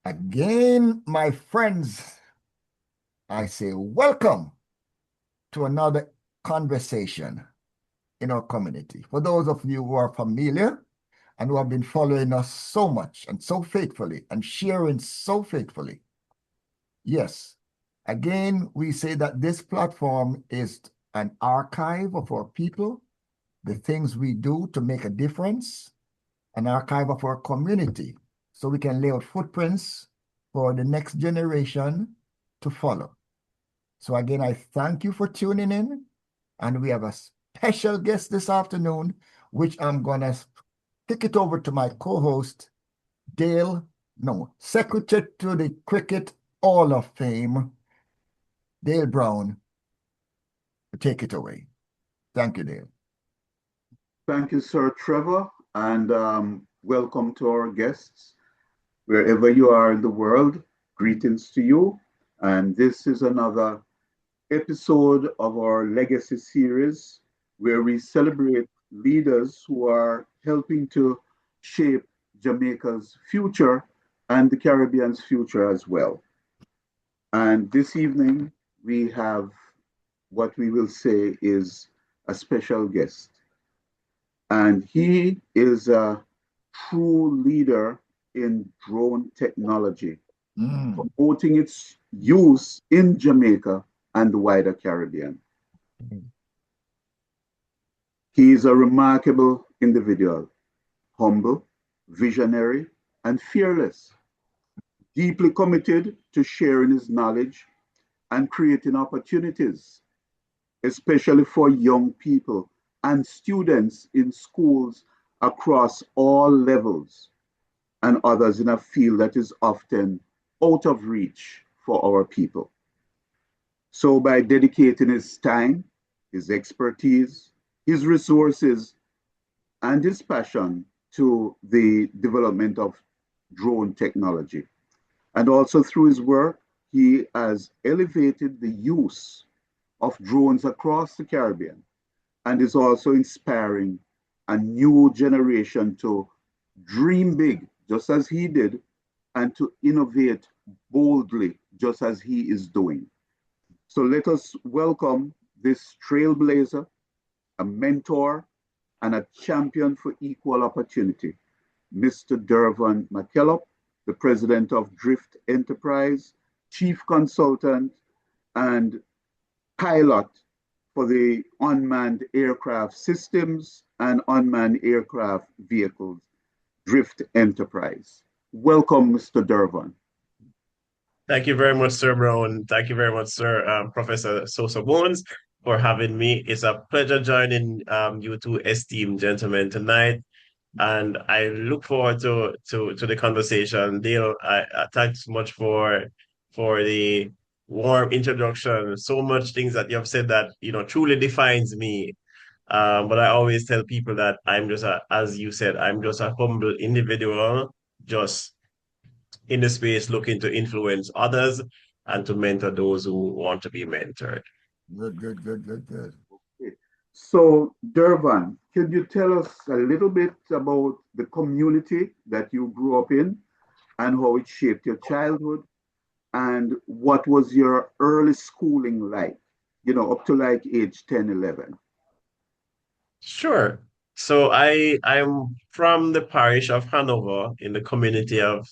Again, my friends, I say welcome to another conversation in our community. For those of you who are familiar and who have been following us so much and so faithfully and sharing so faithfully, yes, again, we say that this platform is an archive of our people, the things we do to make a difference, an archive of our community, so we can lay out footprints for the next generation to follow. So again, I thank you for tuning in, and we have a special guest this afternoon, which I'm gonna kick it over to my co-host, Secretary to the Cricket Hall of Fame, Dale Brown, to take it away. Thank you, Dale. Thank you, Sir Trevor, and welcome to our guests. Wherever you are in the world, greetings to you. And this is another episode of our legacy series where we celebrate leaders who are helping to shape Jamaica's future and the Caribbean's future as well. And this evening, we have what we will say is a special guest. And he is a true leader in drone technology, promoting its use in Jamaica and the wider Caribbean. He is a remarkable individual, humble, visionary, and fearless, deeply committed to sharing his knowledge and creating opportunities, especially for young people and students in schools across all levels, and others in a field that is often out of reach for our people. So, by dedicating his time, his expertise, his resources, and his passion to the development of drone technology, and also through his work, he has elevated the use of drones across the Caribbean and is also inspiring a new generation to dream big, just as he did, and to innovate boldly, just as he is doing. So let us welcome this trailblazer, a mentor, and a champion for equal opportunity, Mr. Dervon McKellop, the president of Drift Enterprise, chief consultant, and pilot for the unmanned aircraft systems and unmanned aircraft vehicles, Drift Enterprise. Welcome, Mr. Dervon. Thank you very much, Sir Brown. Thank you very much, Sir Professor SosoBone, for having me. It's a pleasure joining you two esteemed gentlemen tonight, and I look forward to the conversation. Dale, I thanks so much for the warm introduction. So much things that you have said that truly defines me. But I always tell people that as you said, I'm just a humble individual, just in the space looking to influence others and to mentor those who want to be mentored. Good. Okay. So, Dervon, could you tell us a little bit about the community that you grew up in and how it shaped your childhood? And what was your early schooling like, up to like age 10, 11? Sure. So I'm from the parish of Hanover in the community of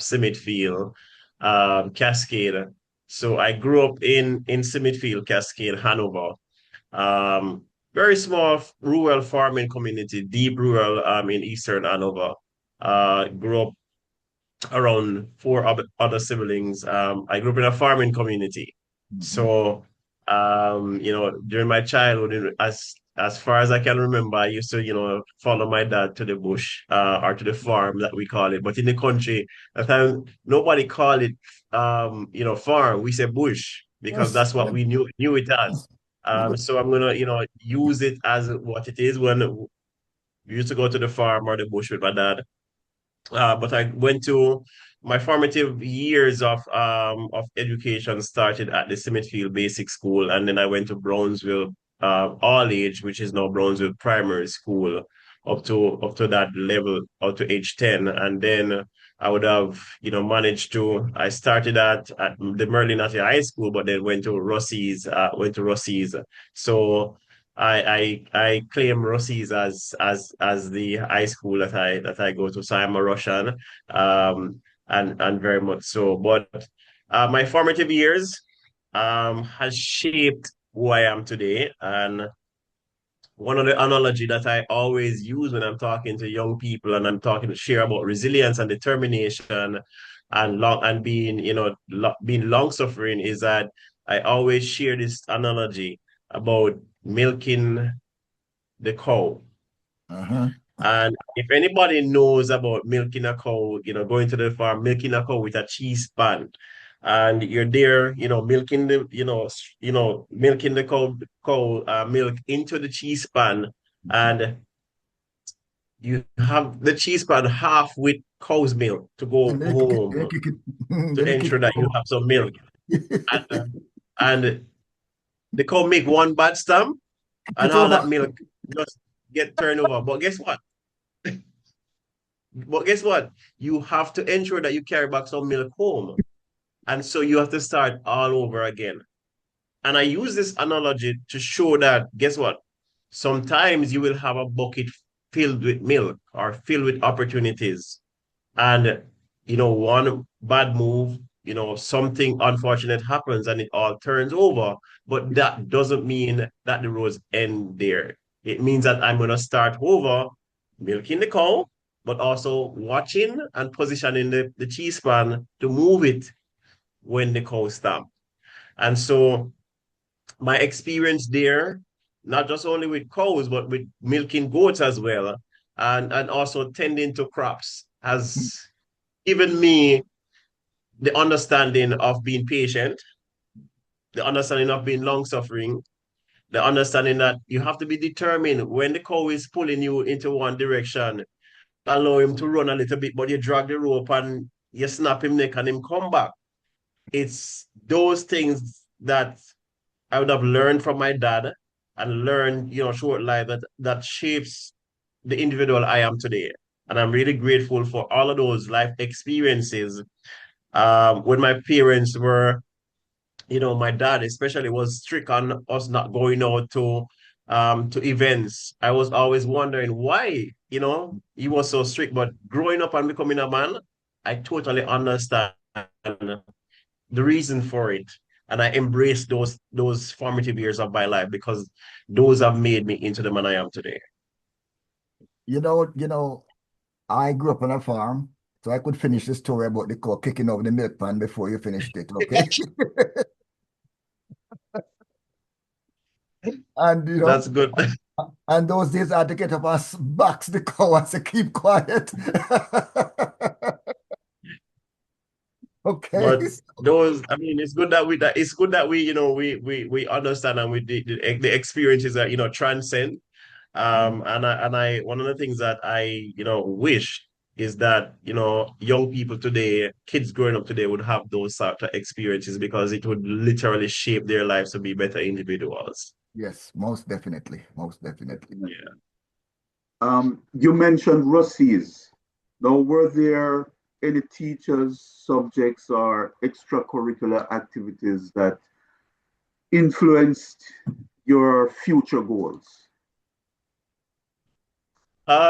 Smithfield, Cascade. So I grew up in Smithfield, Cascade, Hanover. Very small rural farming community, deep rural in Eastern Hanover. Grew up around four other siblings. I grew up in a farming community. So, during my childhood, as far as I can remember, I used to, follow my dad to the bush, or to the farm that we call it. But in the country, at the time, nobody called it, farm. We say bush because Yes. that's what we knew it as. So I'm gonna, use it as what it is when we used to go to the farm or the bush with my dad. But I went to my formative years of education started at the Smithfield Basic School, and then I went to Brownsville All Age, which is now Brownsville Primary School, up to that level, up to age 10. And then I would have, managed to. I started at the Merlin at High School, but then went to Rossi's. So I claim Rossi's as the high school that I go to. So I'm a Russian, and very much so. But my formative years has shaped who I am today. And one of the analogy that I always use when I'm talking to young people and I'm talking to share about resilience and determination and being, being long suffering is that I always share this analogy about milking the cow. Uh-huh. And if anybody knows about milking a cow, going to the farm, milking a cow with a cheese pan, and you're there, milking milking the cow milk into the cheese pan, and you have the cheese pan half with cow's milk to go And home to then kick ensure that you have some milk. it. And the cow make one bad stamp, and It's all over. that milk just get turned over. But guess what? You have to ensure that you carry back some milk home. And so you have to start all over again. And I use this analogy to show that, guess what? Sometimes you will have a bucket filled with milk or filled with opportunities. And, one bad move, something unfortunate happens and it all turns over. But that doesn't mean that the roads end there. It means that I'm going to start over milking the cow, but also watching and positioning the cheese pan to move it when the cow stops. And so my experience there, not just only with cows, but with milking goats as well, and also tending to crops, has given me the understanding of being patient, the understanding of being long suffering, the understanding that you have to be determined when the cow is pulling you into one direction, allow him to run a little bit, but you drag the rope and you snap him neck and him come back. It's those things that I would have learned from my dad and learned, short life that shapes the individual I am today. And I'm really grateful for all of those life experiences. When my parents were, my dad especially was strict on us not going out to events. I was always wondering why, he was so strict. But growing up and becoming a man, I totally understand the reason for it. And I embrace those formative years of my life because those have made me into the man I am today. You know, I grew up on a farm, so I could finish the story about the cow kicking over the milk pan before you finished it, okay? And That's good. and those days I had to get up and box the cow and say, keep quiet. Okay. But it's good that we we understand and the experiences that transcend. And I one of the things that I wish is that young people today, kids growing up today, would have those sort of experiences because it would literally shape their lives to be better individuals. Yes, most definitely. Most definitely. Yeah. You mentioned Russies. Now, were there any teachers, subjects, or extracurricular activities that influenced your future goals?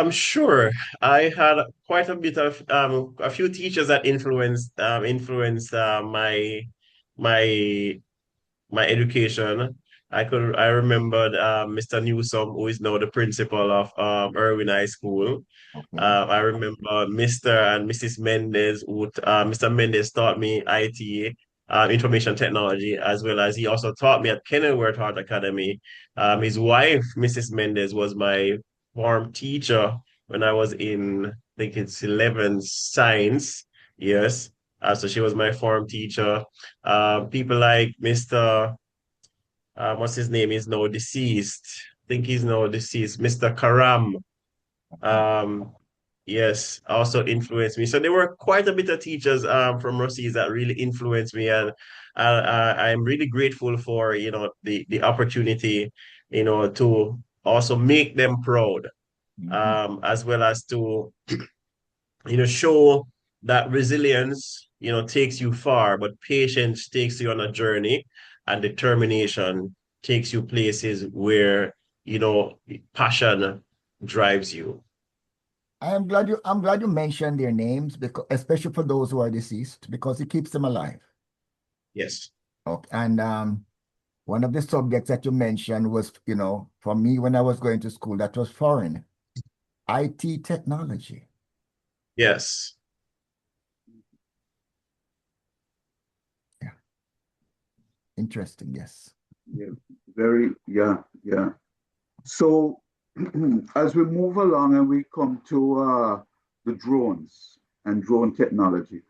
Sure. I had quite a bit of a few teachers that influenced my my education. I remembered Mr. Newsom, who is now the principal of Irwin High School. Okay. I remember Mr. and Mrs. Mendez, Mr. Mendez taught me IT, information technology, as well as he also taught me at Kenilworth Art Academy. His wife, Mrs. Mendez, was my form teacher when I was in, I think it's 11 science. Yes. So she was my form teacher. People like Mr. What's his name? He's now deceased. I think he's now deceased. Mr. Karam. Um, yes, also influenced me. So there were quite a bit of teachers from Rossi's that really influenced me, and I'm really grateful for the opportunity to also make them proud. as well as to show that resilience, takes you far, but patience takes you on a journey, and determination takes you places where, passion drives you. I'm glad you mentioned their names, because especially for those who are deceased, because it keeps them alive. Yes. Okay. And one of the subjects that you mentioned was, for me when I was going to school, that was foreign. IT technology. Yes. Yeah. Interesting, yes. Yeah, yeah. So as we move along and we come to the drones and drone technology,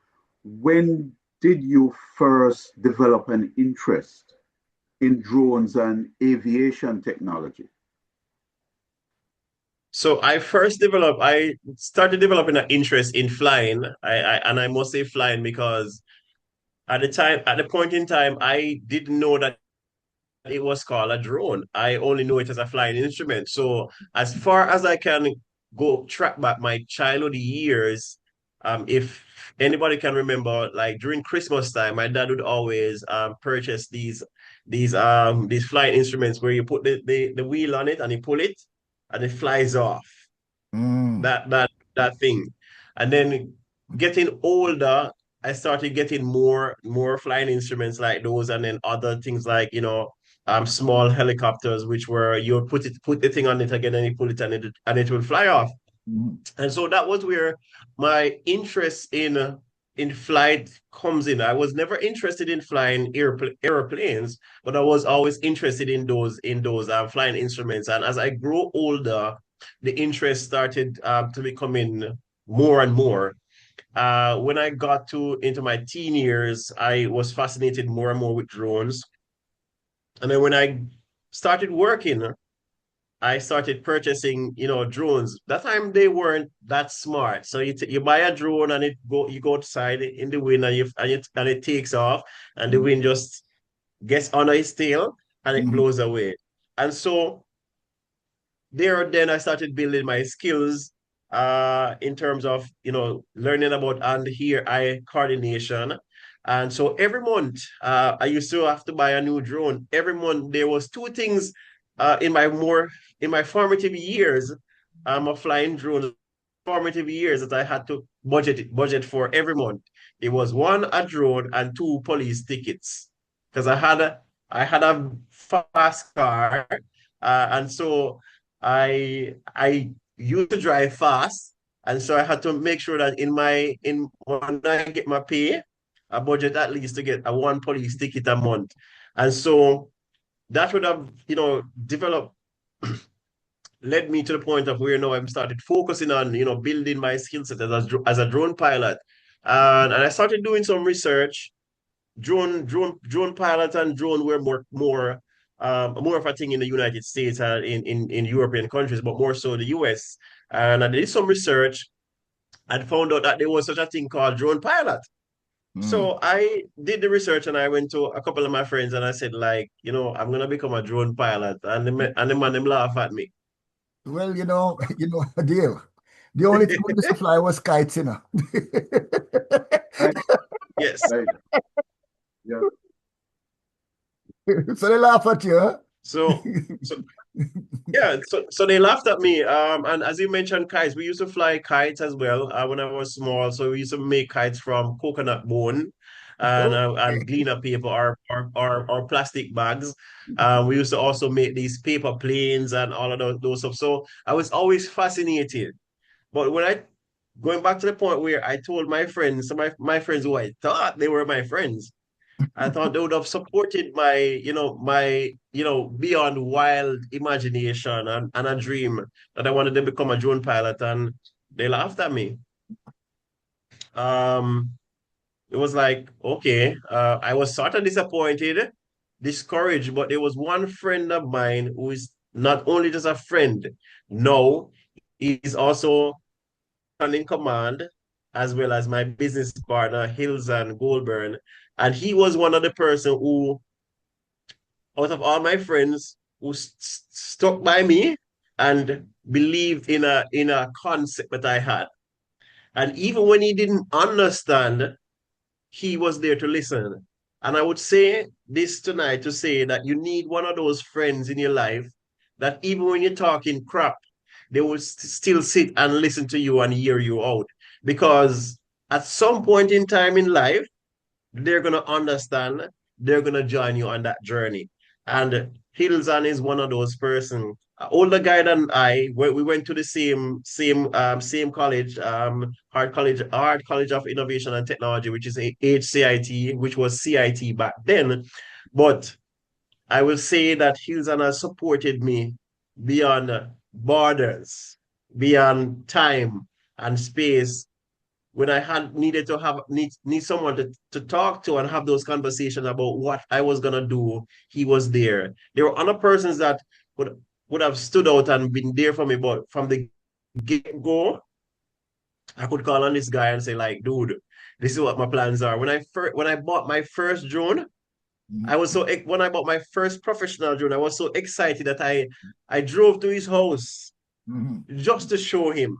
when did you first develop an interest in drones and aviation technology? So I started developing an interest in flying. And I must say flying because at the point in time, I didn't know that it was called a drone. I only know it as a flying instrument. So as far as I can go track back my childhood years, if anybody can remember, like during Christmas time, my dad would always purchase these flying instruments where you put the wheel on it and you pull it and it flies off. Mm. That thing. And then getting older, I started getting more flying instruments like those, and then other things like, small helicopters, which were you put the thing on it again and you pull it and it will fly off. Mm. And so that was where my interest in flight comes in. I was never interested in flying airplanes, but I was always interested in those flying instruments. And as I grow older, the interest started to becoming more and more. When I got to into my teen years, I was fascinated more and more with drones. And then when I started working, I started purchasing, drones. That time they weren't that smart. So you buy a drone and you go outside in the wind and it takes off, and the wind just gets under its tail and it Mm. blows away. And so there then I started building my skills in terms of learning about hand here eye coordination. And so every month I used to have to buy a new drone. Every month there was two things in my formative years of flying drone, formative years, that I had to budget for every month. It was one, a drone, and two, police tickets, because I had a fast car, and so I used to drive fast, and so I had to make sure that in when I get my pay, I budget at least to get a one police ticket a month. And so that would have, developed led me to the point of where now I'm started focusing on, building my skill set as a drone pilot. And I started doing some research. Drone pilot and drone were more of a thing in the United States and in European countries, but more so the US. And I did some research and found out that there was such a thing called drone pilot. Mm. So I did the research and I went to a couple of my friends and I said, like, I'm gonna become a drone pilot. And the man them laugh at me. Well, deal. The only thing we used to fly was kites. Right, Yes. right. Yeah. So they laugh at you, huh? So so Yeah, so they laughed at me. And as you mentioned, kites, we used to fly kites as well when I was small. So we used to make kites from coconut bone and Okay. gleaner paper or plastic bags. We used to also make these paper planes and all of those stuff. So I was always fascinated. But going back to the point where I told my friends, my friends who I thought they were my friends, I thought they would have supported my beyond wild imagination and a dream that I wanted to become a drone pilot, and they laughed at me. Um, it was like, okay, I was sort of disappointed, discouraged, but there was one friend of mine who is not only just a friend, no, he's also in command, as well as my business partner, Hills and Goldburn. And he was one of the person who, out of all my friends, who stuck by me and believed in a concept that I had. And even when he didn't understand, he was there to listen. And I would say this tonight to say that you need one of those friends in your life that even when you're talking crap, they will still sit and listen to you and hear you out. Because at some point in time in life, they're going to understand, they're going to join you on that journey. And Hilton is one of those person, older guy than I. We went to the same college, Hard College of Innovation and Technology, which is a HCIT, which was CIT back then. But I will say that Hilton has supported me beyond borders, beyond time and space. When I had needed to have need someone to talk to and have those conversations about what I was gonna do, he was there. There were other persons that would have stood out and been there for me, but from the get-go, I could call on this guy and say, like, dude, this is what my plans are. When I bought my first drone, when I bought my first professional drone, I was so excited that I drove to his house just to show him.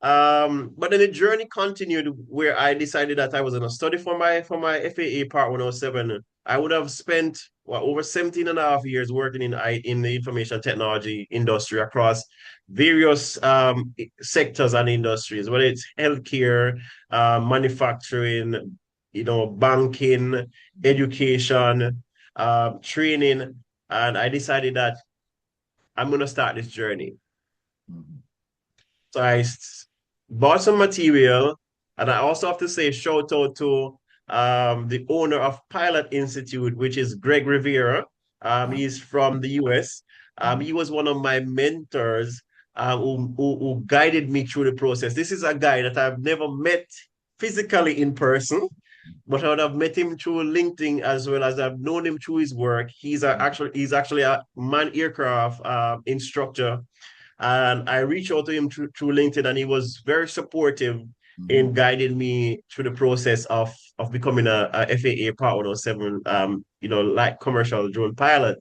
But then the journey continued where I decided that I was going to study for my FAA Part 107. I would have spent over 17 and a half years working in the information technology industry across various sectors and industries, whether it's healthcare, manufacturing, banking, education, training. And I decided that I'm going to start this journey. So I bought some material, and I also have to say shout out to the owner of Pilot Institute, which is Greg Rivera. He's from the US. He was one of my mentors who guided me through the process. This is a guy that I've never met physically in person, but I would have met him through LinkedIn as well as I've known him through his work. He's actually a man aircraft instructor, and I reached out to him through LinkedIn, and he was very supportive in guiding me through the process of becoming a FAA Part 107, like commercial drone pilot.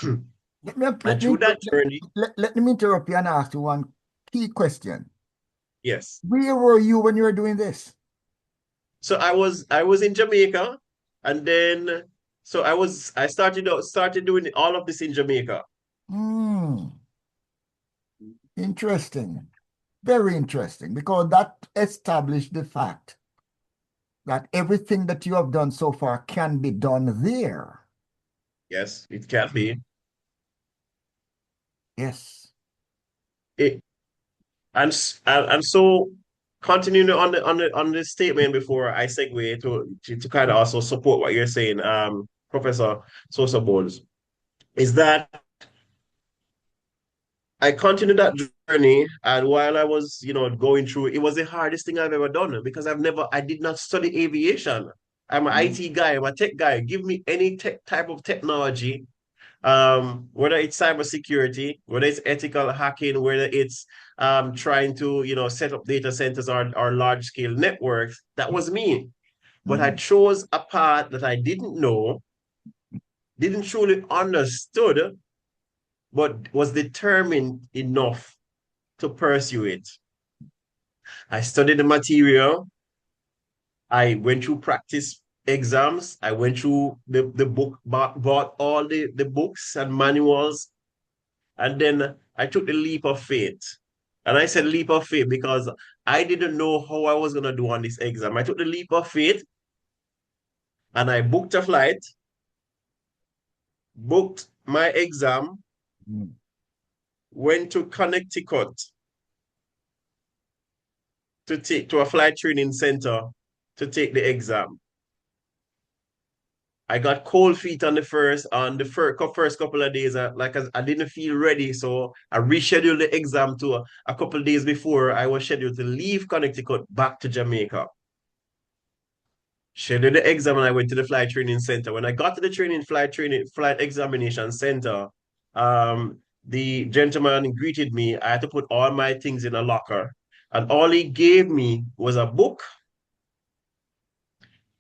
And through that journey, let me interrupt you and ask you one key question. yes. Where were you when you were doing this? So I was in Jamaica, and then I started doing all of this in Jamaica. Interesting. Very interesting, because that established the fact that everything that you have done so far can be done there. Yes, it can be. Yes. And so continuing on the statement before I segue to kind of also support what you're saying, Professor SosoBone, is that I continued that journey, and while I was, going through, it was the hardest thing I've ever done because I did not study aviation. I'm an IT guy, I'm a tech guy. Give me any type of technology, whether it's cybersecurity, whether it's ethical hacking, whether it's trying to, set up data centers or large scale networks. That was me. But I chose a path that I didn't know, didn't truly understood, but was determined enough to pursue it. I studied the material. I went through practice exams. I went through the book, bought all the books and manuals. And then I took the leap of faith. And I said leap of faith because I didn't know how I was going to do on this exam. I took the leap of faith and I booked a flight, booked my exam, went to Connecticut to a flight training center to take the exam. I got cold feet on the first couple of days. I didn't feel ready, so I rescheduled the exam to a couple of days before I was scheduled to leave Connecticut back to Jamaica. Scheduled the exam and I went to the flight training center. When I got to the flight examination center, the gentleman greeted me. I had to put all my things in a locker, and all he gave me was a book,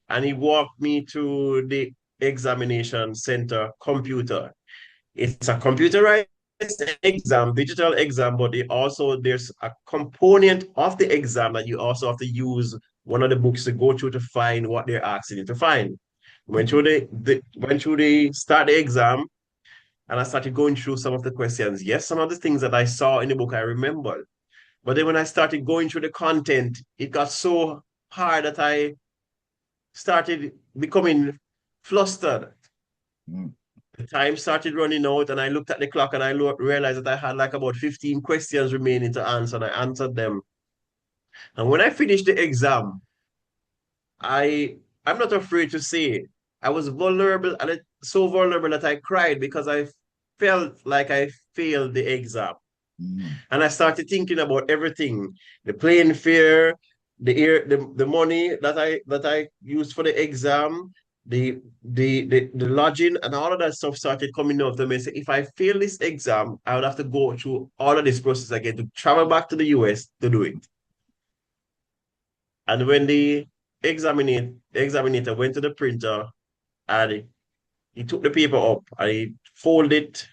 and he walked me to the examination center computer. It's a computerized exam, digital exam, but there's a component of the exam that you also have to use one of the books to go through to find what they're asking you to find. Went through the start the exam, and I started going through some of the questions. Yes, some of the things that I saw in the book I remembered. But then when I started going through the content, it got so hard that I started becoming flustered. Mm. The time started running out, and I looked at the clock and I realized that I had like about 15 questions remaining to answer, and I answered them. And when I finished the exam, I I'm not afraid to say I was vulnerable, and so vulnerable that I cried because I felt like I failed the exam. Mm. And I started thinking about everything, the plane fare, the money that I used for the exam, the lodging, and all of that stuff started coming out to me. So if I fail this exam, I would have to go through all of this process again to travel back to the US to do it. And when the examiner went to the printer and he took the paper up and he folded it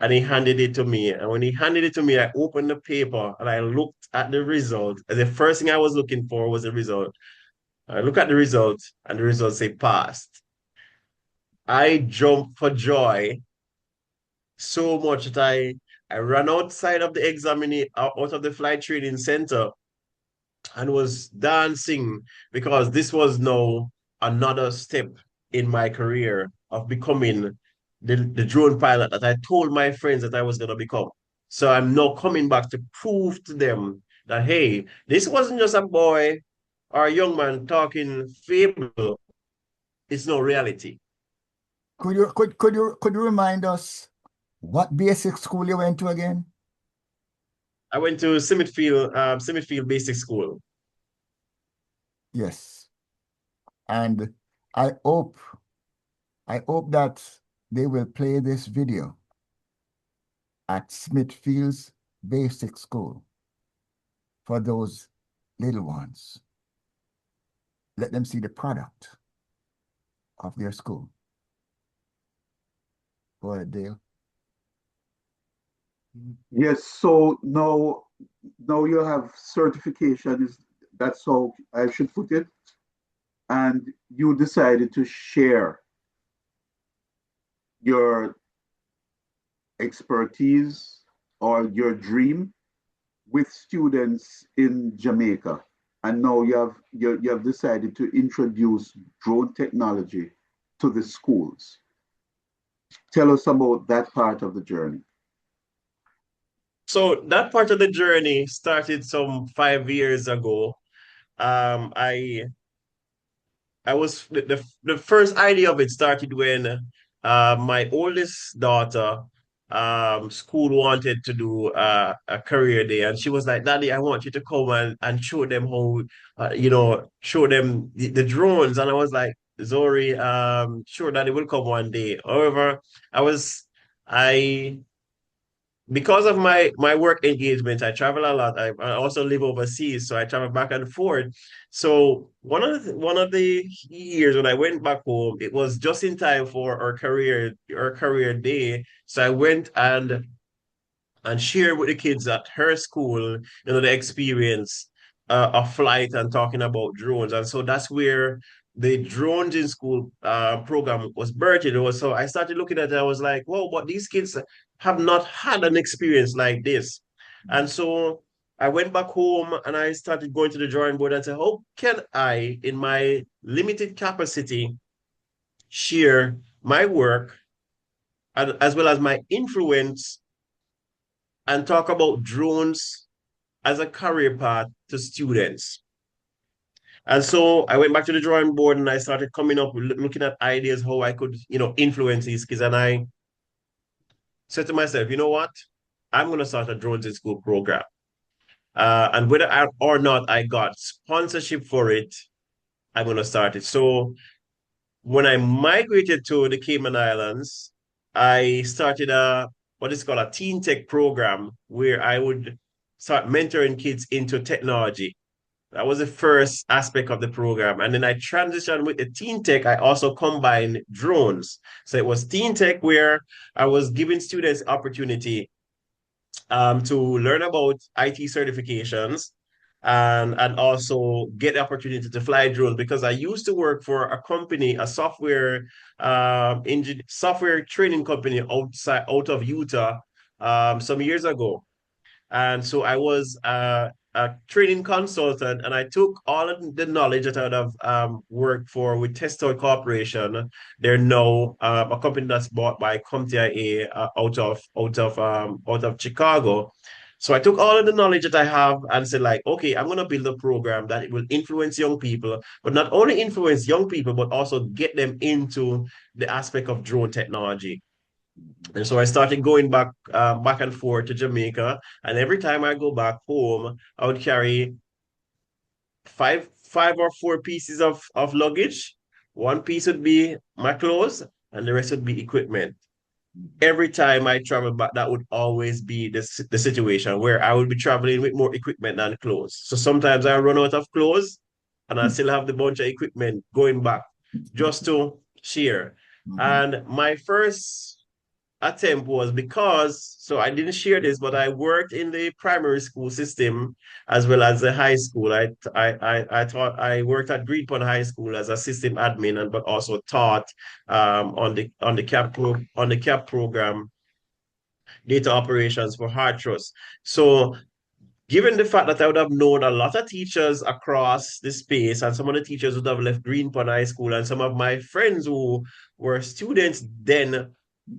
and he handed it to me. And when he handed it to me, I opened the paper and I looked at the result. And the first thing I was looking for was the result. I look at the result and the result say passed. I jumped for joy so much that I ran outside of the examining out of the flight training center and was dancing because this was now another step in my career of becoming the drone pilot that I told my friends that I was going to become. So I'm now coming back to prove to them that, hey, this wasn't just a boy or a young man talking fable, it's no reality. Could you remind us what basic school you went to again? I went to Smithfield Basic School. Yes. And I hope I hope that they will play this video at Smithfield's Basic School for those little ones. Let them see the product of their school. Go ahead, Dale. Yes, so now you have certification, is that's how I should put it. And you decided to share your expertise or your dream with students in Jamaica. And now you have decided to introduce drone technology to the schools. Tell us about that part of the journey. So that part of the journey started some 5 years ago. I was the first idea of it started when my oldest daughter school wanted to do a career day, and she was like, Daddy, I want you to come and show them how show them the drones. And I was like, Zori, sure, Daddy will come one day. However, I because of my work engagement, I travel a lot. I also live overseas, so I travel back and forth. So one of the years when I went back home, it was just in time for our career day. So I went and share with the kids at her school, the experience of flight and talking about drones. And so that's where the drones in school program was birthed. So I started looking at it, I was like, whoa, but these kids have not had an experience like this. And so I went back home and I started going to the drawing board and said, how can I, in my limited capacity, share my work and as well as my influence and talk about drones as a career path to students. And so I went back to the drawing board and I started coming up with looking at ideas how I could, influence these kids. And I said to myself, you know what? I'm going to start a drones in school program. And whether or not I got sponsorship for it, I'm going to start it. So when I migrated to the Cayman Islands, I started what is called a teen tech program where I would start mentoring kids into technology. That was the first aspect of the program. And then I transitioned with the teen tech. I also combined drones. So it was teen tech where I was giving students opportunity to learn about IT certifications and also get the opportunity to fly drones because I used to work for a company, a software training company out of Utah some years ago. And so I was a training consultant, and I took all of the knowledge that I would have worked for with Testoid Corporation. They're now a company that's bought by CompTIA out of Chicago. So I took all of the knowledge that I have and said, like, okay, I'm gonna build a program that will influence young people, but not only influence young people, but also get them into the aspect of drone technology. And so I started going back and forth to Jamaica. And every time I go back home, I would carry five or four pieces of luggage. One piece would be my clothes, and the rest would be equipment. Every time I travel back, that would always be the situation where I would be traveling with more equipment than clothes. So sometimes I run out of clothes and I still have the bunch of equipment going back just to share. Mhm. And my first attempt was because so I didn't share this, but I worked in the primary school system as well as the high school. I taught I worked at Greenpond High School as a system admin and but also taught on the CAP program data operations for Hard Trust. So given the fact that I would have known a lot of teachers across the space, and some of the teachers would have left Greenpond High School, and some of my friends who were students then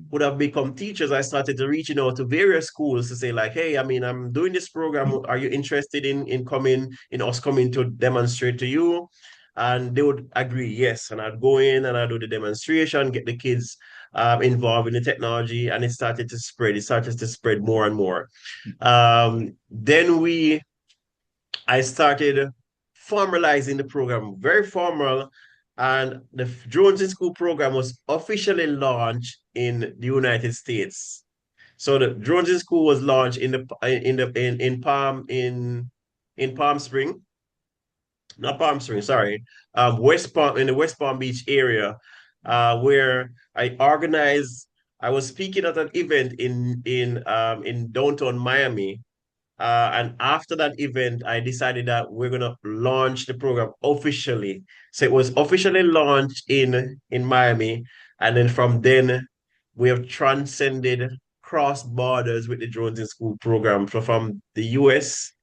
would have become teachers, I started to reaching out to various schools to say, like, hey, I mean, I'm doing this program. Are you interested in us coming to demonstrate to you? And they would agree, yes. And I'd go in and I'd do the demonstration, get the kids involved in the technology, and it started to spread. It started to spread more and more. Then I started formalizing the program, very formal, and the Drones in School program was officially launched in the United States. So the Drones in School was launched in Palm Spring, not Palm Spring, sorry, West Palm in the West Palm Beach area, where I organized. I was speaking at an event in downtown Miami, and after that event, I decided that we're gonna launch the program officially. So it was officially launched in Miami, and then from then we have transcended cross borders with the Drones in School program. So from the US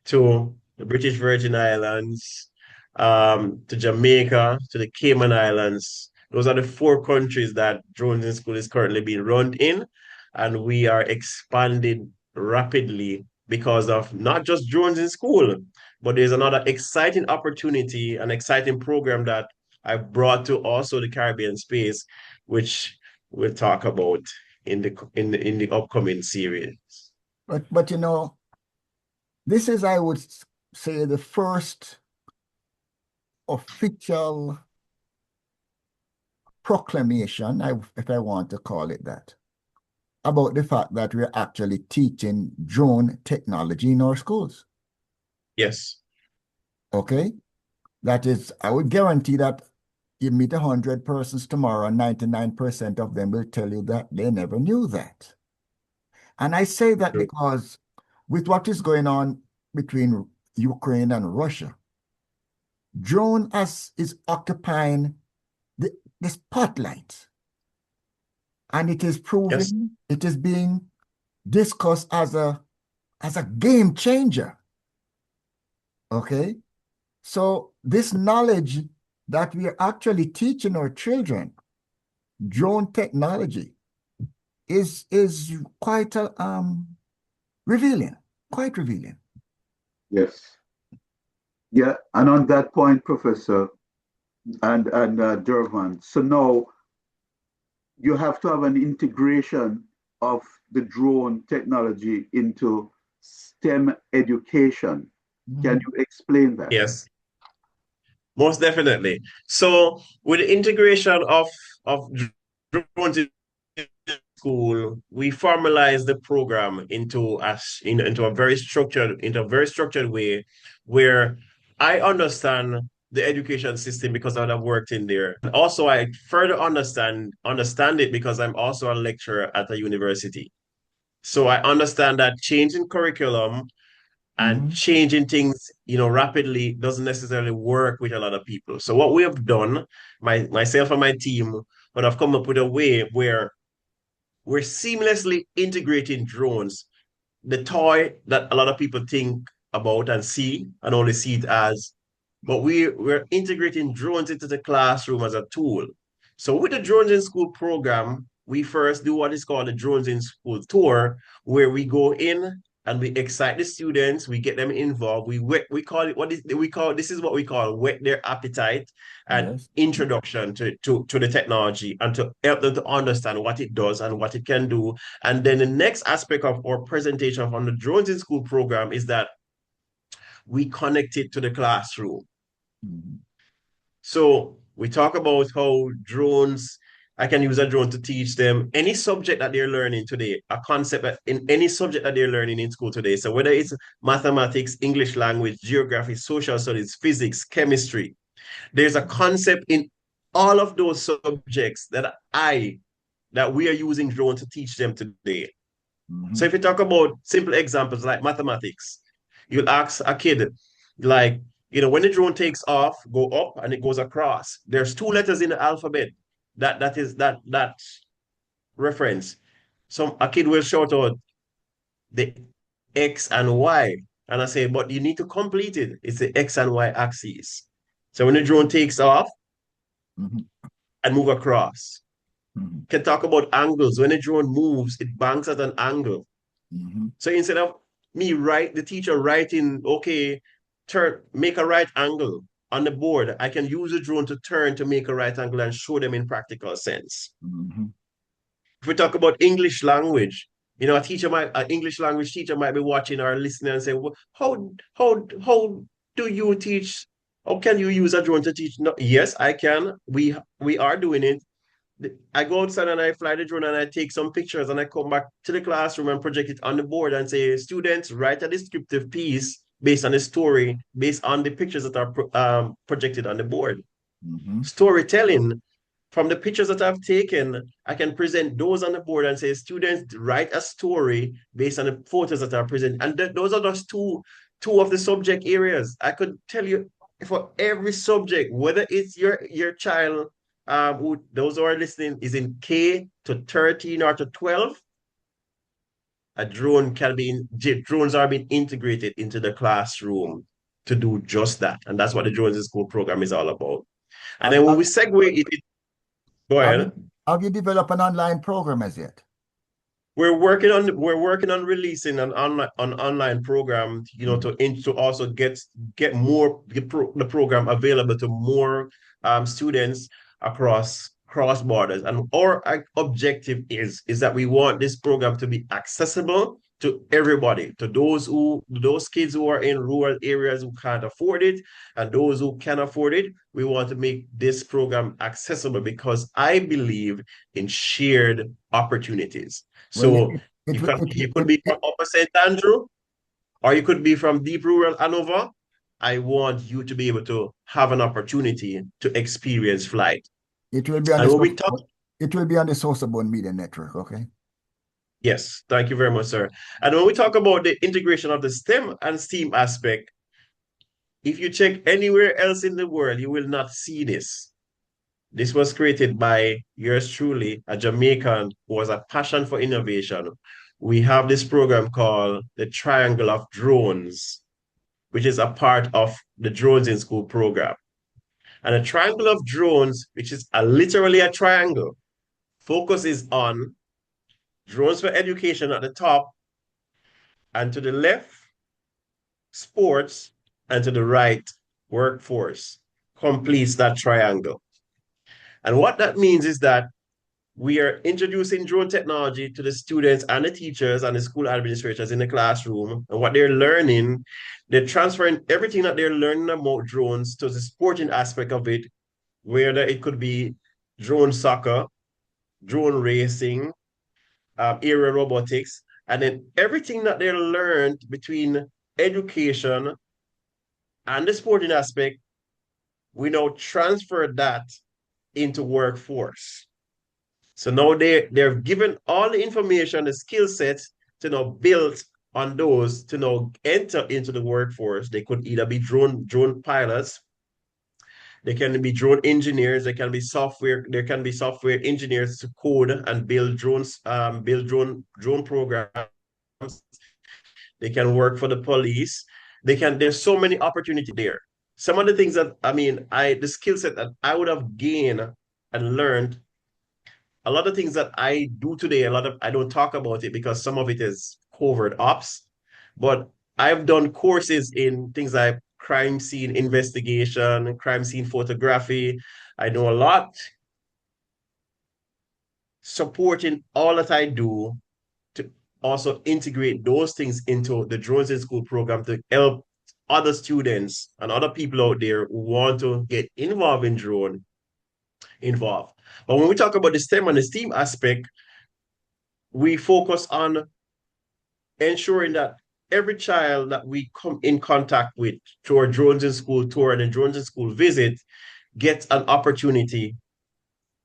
to the British Virgin Islands, to Jamaica, to the Cayman Islands. Those are the four countries that Drones in School is currently being run in, and we are expanding rapidly because of not just drones in school, but there's another exciting opportunity, an exciting program that I brought to also the Caribbean space, which we'll talk about in the upcoming series. But you know, this is, I would say, the first official proclamation, if I want to call it that, about the fact that we're actually teaching drone technology in our schools. Yes. Okay? That is, I would guarantee that you meet 100 persons tomorrow, and 99% of them will tell you that they never knew that. And I say that True. because with what is going on between Ukraine and Russia, drone is occupying the spotlight. And it is Yes. proven, it is being discussed as a game changer. Okay? So this knowledge that we are actually teaching our children, drone technology, is quite revealing, quite revealing. Yes. Yeah. And on that point, Professor and Dervon, so now you have to have an integration of the drone technology into STEM education. Can you explain that? Yes. Most definitely. So with the integration of drones in school, we formalize the program into a very structured way where I understand the education system because I've worked in there. And also, I further understand it because I'm also a lecturer at a university. So I understand that changing curriculum and Mm-hmm. changing things, rapidly doesn't necessarily work with a lot of people. So what we have done, myself and my team, would have come up with a way where we're seamlessly integrating drones, the toy that a lot of people think about and see and only see it as, but we're integrating drones into the classroom as a tool. So with the Drones in School program, we first do what is called the Drones in School tour, where we go in and we excite the students, we get them involved. We call it this is what we call whet their appetite and Yes. introduction to the technology and to help them to understand what it does and what it can do. And then the next aspect of our presentation from the Drones in School program is that we connect it to the classroom. Mm-hmm. So we talk about how drones, I can use a drone to teach them any subject that they're learning today, a concept in any subject that they're learning in school today. So whether it's mathematics, English language, geography, social studies, physics, chemistry, there's a concept in all of those subjects that we are using drones to teach them today. So Mm-hmm. if you talk about simple examples like mathematics, you'll ask a kid, like, when the drone takes off, go up and it goes across. There's two letters in the alphabet that reference. Some a kid will shout out the X and Y. And I say, but you need to complete it. It's the X and Y axis. So when the drone takes off Mm-hmm. and move across, Mm-hmm. can talk about angles. When a drone moves, it banks at an angle. Mm-hmm. So instead of the teacher writing, okay, make a right angle on the board, I can use a drone to turn to make a right angle and show them in practical sense. Mm-hmm. If we talk about English language, an English language teacher might be watching or listening and say, well, how do you teach? How can you use a drone to teach? No, yes, I can. We are doing it. I go outside and I fly the drone and I take some pictures and I come back to the classroom and project it on the board and say, students, write a descriptive piece based on the story, based on the pictures that are projected on the board. Mm-hmm. Storytelling, from the pictures that I've taken, I can present those on the board and say, students, write a story based on the photos that are present. And those are just two of the subject areas. I could tell you for every subject, whether it's your child, who those who are listening is in K to 13 or to 12, drones are being integrated into the classroom to do just that. And that's what the Drones in School program is all about. And Have, then when have, we segue go have ahead. you, have you developed an online program as yet? We're working on releasing an online program, Mm-hmm. to also get more the program available to more students across cross borders. And our objective is that we want this program to be accessible to everybody, to those kids who are in rural areas who can't afford it, and those who can afford it. We want to make this program accessible because I believe in shared opportunities. Well, So you could be from Upper St. Andrew, or you could be from deep rural Hanover. I want you to be able to have an opportunity to experience flight. it will be on And the when we talk, SosoBone Media Network, okay? yes, thank you very much, sir. And when we talk about the integration of the STEM and STEAM aspect, if you check anywhere else in the world, you will not see this. This was created by yours truly, a Jamaican who has a passion for innovation. We have this program called the Triangle of Drones, which is a part of the Drones in School program. And a triangle of drones, which is literally a triangle, focuses on drones for education at the top, and to the left, sports, and to the right, workforce, completes that triangle. And what that means is that we are introducing drone technology to the students and the teachers and the school administrators in the classroom. And what they're learning, they're transferring everything that they're learning about drones to the sporting aspect of it, whether it could be drone soccer, drone racing, aerial robotics, and then everything that they learned between education and the sporting aspect, we now transfer that into workforce. So now they're given all the information, the skill sets to now build on those to now enter into the workforce. They could either be drone pilots, they can be drone engineers, there can be software engineers to code and build drones, build drone programs. They can work for the police. There's so many opportunities there. Some of the things that the skill set that I would have gained and learned, a lot of things that I do today, I don't talk about it because some of it is covert ops, but I've done courses in things like crime scene investigation, crime scene photography. I know a lot supporting all that I do to also integrate those things into the Drones in School program to help other students and other people out there who want to get involved in drone involved. But when we talk about the STEM and the STEAM aspect, we focus on ensuring that every child that we come in contact with through our Drones in School tour and the Drones in School visit gets an opportunity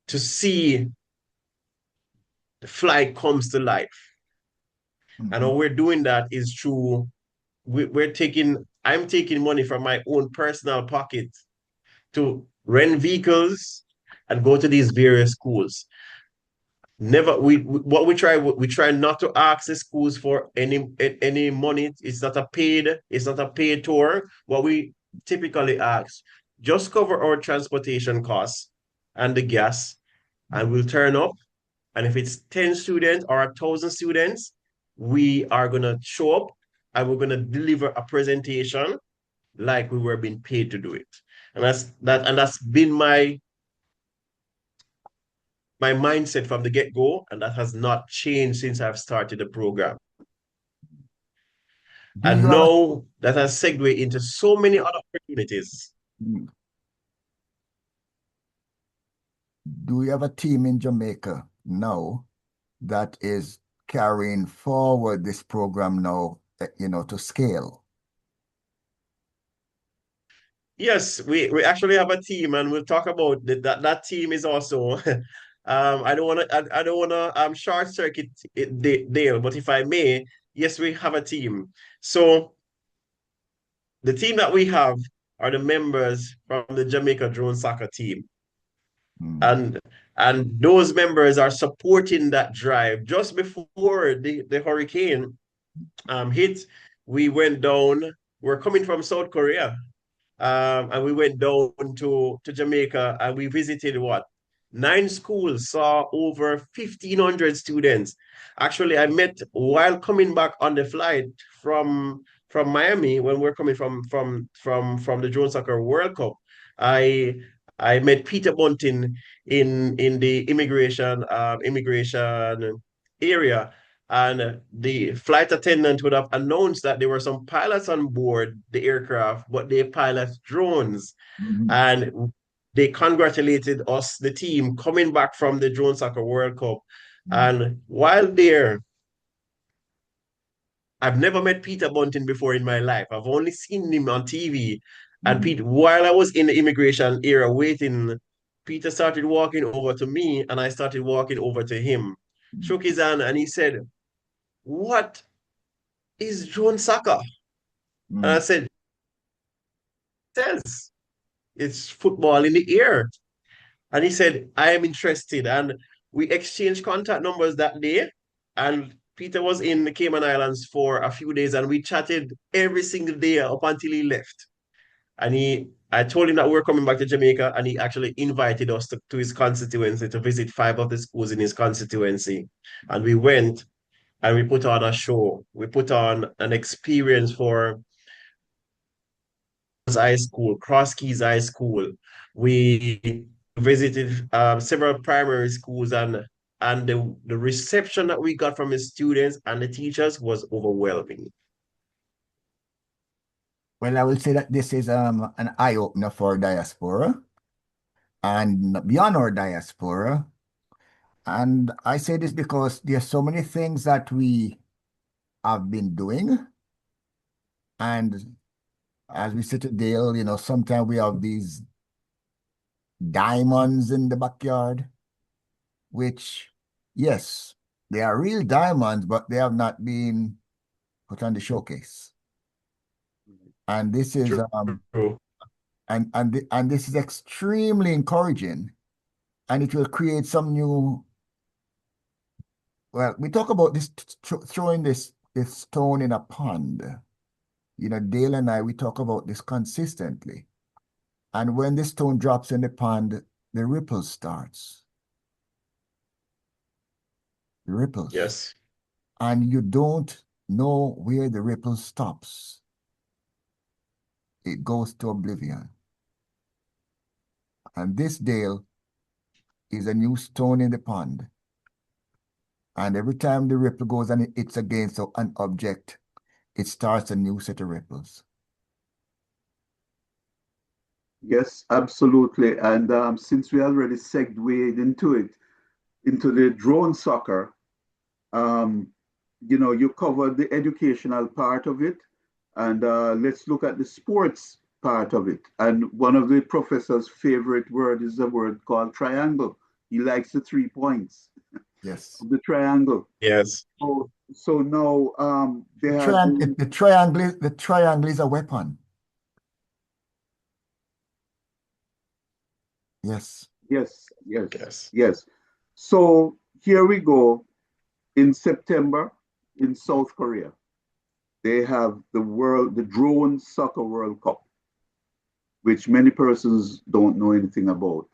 to see the flight comes to life. And how we're doing that is through I'm taking money from my own personal pocket to rent vehicles and go to these various schools. Never we try not to ask the schools for any money. It's not a paid tour. What we typically ask, just cover our transportation costs and the gas, and we'll turn up. And if it's 10 students or 1,000 students, we are gonna show up and we're gonna deliver a presentation like we were being paid to do it. And that's been my mindset from the get-go, and that has not changed since I've started the program. And now that has segued into so many other opportunities. Do you have a team in Jamaica now that is carrying forward this program now, to scale? Yes, we actually have a team, and we'll talk about that team is also I don't wanna short circuit Dale, but if I may, yes, we have a team. So the team that we have are the members from the Jamaica drone soccer team. And those members are supporting that drive. Just before the hurricane hit, we went down. We're coming from South Korea. And we went down to Jamaica and we visited 9 schools, saw over 1,500 students. Actually, I met while coming back on the flight from Miami when we're coming from the Drone Soccer World Cup. I met Peter Bunting in the immigration area, and the flight attendant would have announced that there were some pilots on board the aircraft, but they pilot drones. And they congratulated us, the team, coming back from the Drone Soccer World Cup. And while there, I've never met Peter Bunting before in my life. I've only seen him on TV. And Pete, while I was in the immigration area waiting, Peter started walking over to me and I started walking over to him. Shook his hand and he said, "What is drone soccer?" And I said, "It says it's football in the air." And he said, "I am interested." And we exchanged contact numbers that day. And Peter was in the Cayman Islands for a few days and we chatted every single day up until he left. And I told him that we're coming back to Jamaica, and he actually invited us to his constituency to visit 5 of the schools in his constituency. And we went and we put on a show. We put on an experience for High School, Cross Keys High School. We visited several primary schools, and the reception that we got from the students and the teachers was overwhelming. Well, I will say that this is an eye-opener for diaspora and beyond our diaspora. And I say this because there's so many things that we have been doing, and as we sit at Dale, sometimes we have these diamonds in the backyard, which, yes, they are real diamonds, but they have not been put on the showcase. And this is True. and this is extremely encouraging, and it will create some new. Well, we talk about this throwing this stone in a pond. Dale and I, we talk about this consistently. And when the stone drops in the pond, the ripples starts. The ripples. Yes. And you don't know where the ripple stops. It goes to oblivion. And this, Dale, is a new stone in the pond. And every time the ripple goes and it's against an object, it starts a new set of ripples. Yes, absolutely. And since we already segued into it, into the drone soccer, um, you covered the educational part of it, and let's look at the sports part of it. And one of the professor's favorite word is a word called triangle. He likes the 3 points Yes. of the triangle. Yes. So now they have The triangle is a weapon. Yes. Yes. So here we go. In September in South Korea, they have the Drone Soccer World Cup, which many persons don't know anything about.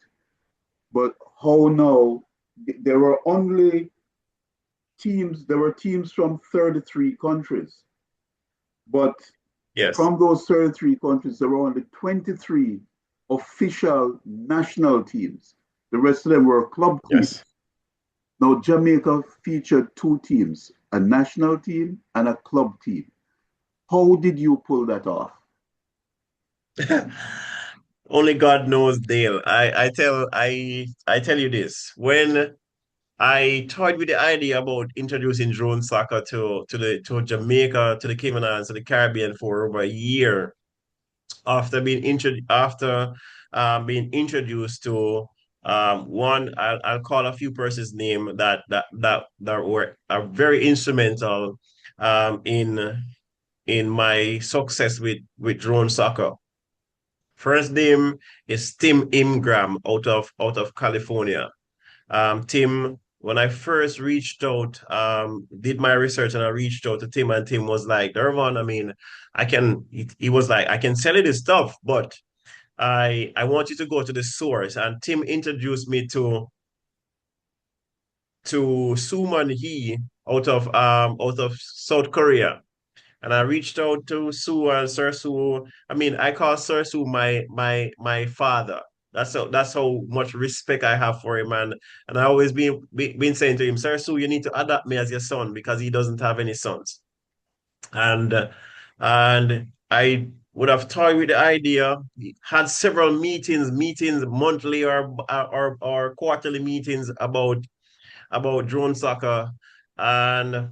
But how now? There were teams from 33 countries, but Yes. from those 33 countries, there were only 23 official national teams. The rest of them were club teams. Yes. Now, Jamaica featured two teams, a national team and a club team. How did you pull that off? Only God knows, Dale. I tell you this. When I toyed with the idea about introducing drone soccer to Jamaica, to the Cayman Islands, to the Caribbean for over a year after being introduced to one, I'll call a few persons' name that were are very instrumental in my success with drone soccer. First name is Tim Ingram out of California. Tim, when I first reached out, did my research and I reached out to Tim, and Tim was like, Dervon, I mean, he was like, I can sell you this stuff, but I want you to go to the source. And Tim introduced me to Suman Hee out of South Korea. And I reached out to Sue and Sir Sue. I mean, I call Sir Sue my father. That's how much respect I have for him, and I always been saying to him, Sir Sue, you need to adopt me as your son because he doesn't have any sons, and I would have toyed with the idea, had several meetings monthly or quarterly meetings about drone soccer, and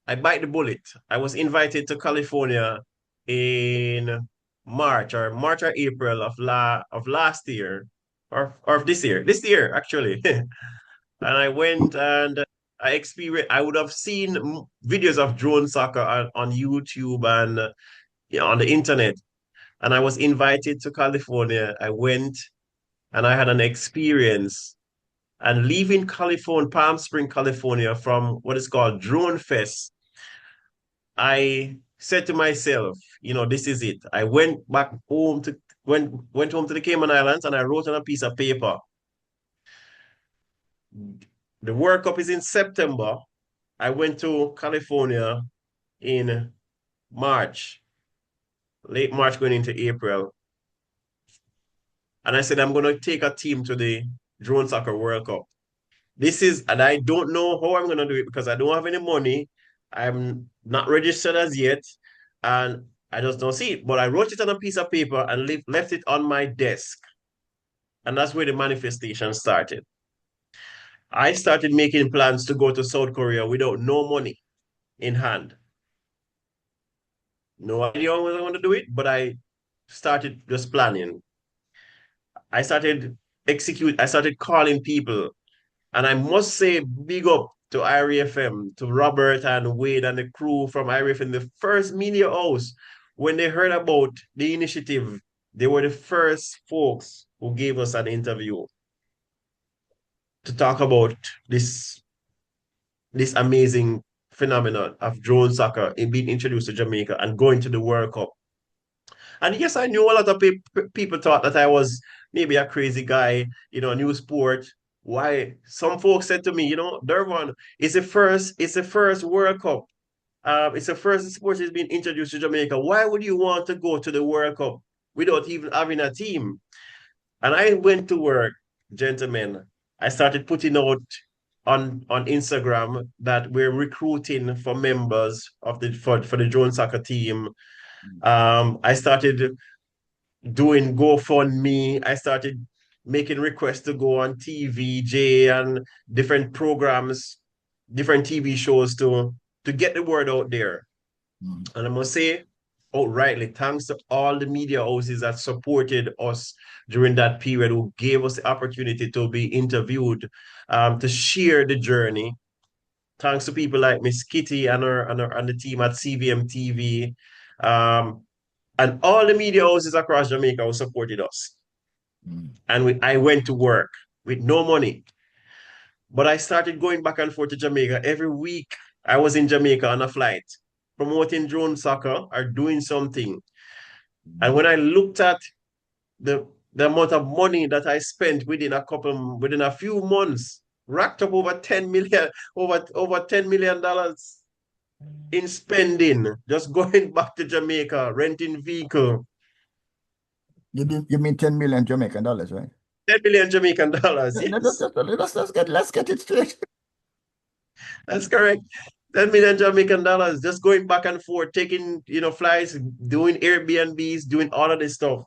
I bite the bullet. I was invited to California in March or April of last year, or of this year. This year, actually. And I went and I experienced. I would have seen videos of drone soccer on YouTube and on the internet. And I was invited to California. I went and I had an experience. And leaving California, Palm Spring, California, from what is called Drone Fest, I said to myself, this is it. I went back home went home to the Cayman Islands and I wrote on a piece of paper. The World Cup is in September. I went to California in March, late March going into April. And I said, I'm going to take a team to the Drone Soccer World Cup. And I don't know how I'm going to do it because I don't have any money. I'm not registered as yet. And I just don't see it. But I wrote it on a piece of paper and left it on my desk. And that's where the manifestation started. I started making plans to go to South Korea without no money in hand. No idea how I was going to do it, but I started just planning. I started calling people. And I must say, big up to Irie FM, to Robert and Wade and the crew from Irie FM, the first media house. When they heard about the initiative, they were the first folks who gave us an interview to talk about this amazing phenomenon of drone soccer in being introduced to Jamaica and going to the World Cup. And yes, I knew a lot of people thought that I was maybe a crazy guy, new sport. Why? Some folks said to me, Dervon, it's the first World Cup. It's the first sport that's been introduced to Jamaica. Why would you want to go to the World Cup without even having a team? And I went to work, gentlemen. I started putting out on Instagram that we're recruiting for members of for the drone soccer team. I started doing GoFundMe. I started making requests to go on TVJ and different programs, different TV shows to get the word out there. And I must say, outrightly, thanks to all the media houses that supported us during that period, who gave us the opportunity to be interviewed, to share the journey. Thanks to people like Miss Kitty and the team at CVM TV. Um, and all the media houses across Jamaica who supported us. And I went to work with no money. But I started going back and forth to Jamaica. Every week I was in Jamaica on a flight, promoting drone soccer or doing something. And when I looked at the amount of money that I spent within a few months, racked up over 10 million, over $10 million in spending, just going back to Jamaica, renting vehicle. You mean 10 million Jamaican dollars, right? 10 million Jamaican dollars. Yes, Let's get it straight. that's correct. 10 million Jamaican dollars, just going back and forth, taking, flights, doing Airbnbs, doing all of this stuff,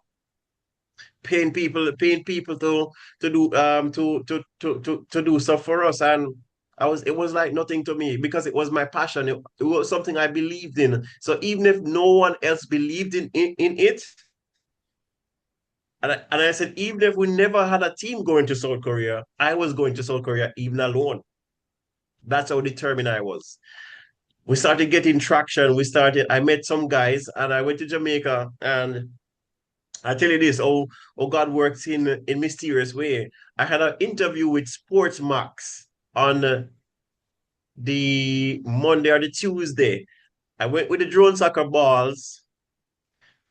paying people to do to do stuff for us. And it was like nothing to me because it was my passion. It was something I believed in. So even if no one else believed in it, and I said, even if we never had a team going to South Korea, I was going to South Korea even alone. That's how determined I was. We started getting traction. I met some guys and I went to Jamaica, and I tell you this, God works in mysterious way. I had an interview with Sports Max on the Monday or the Tuesday. I went with the drone soccer balls,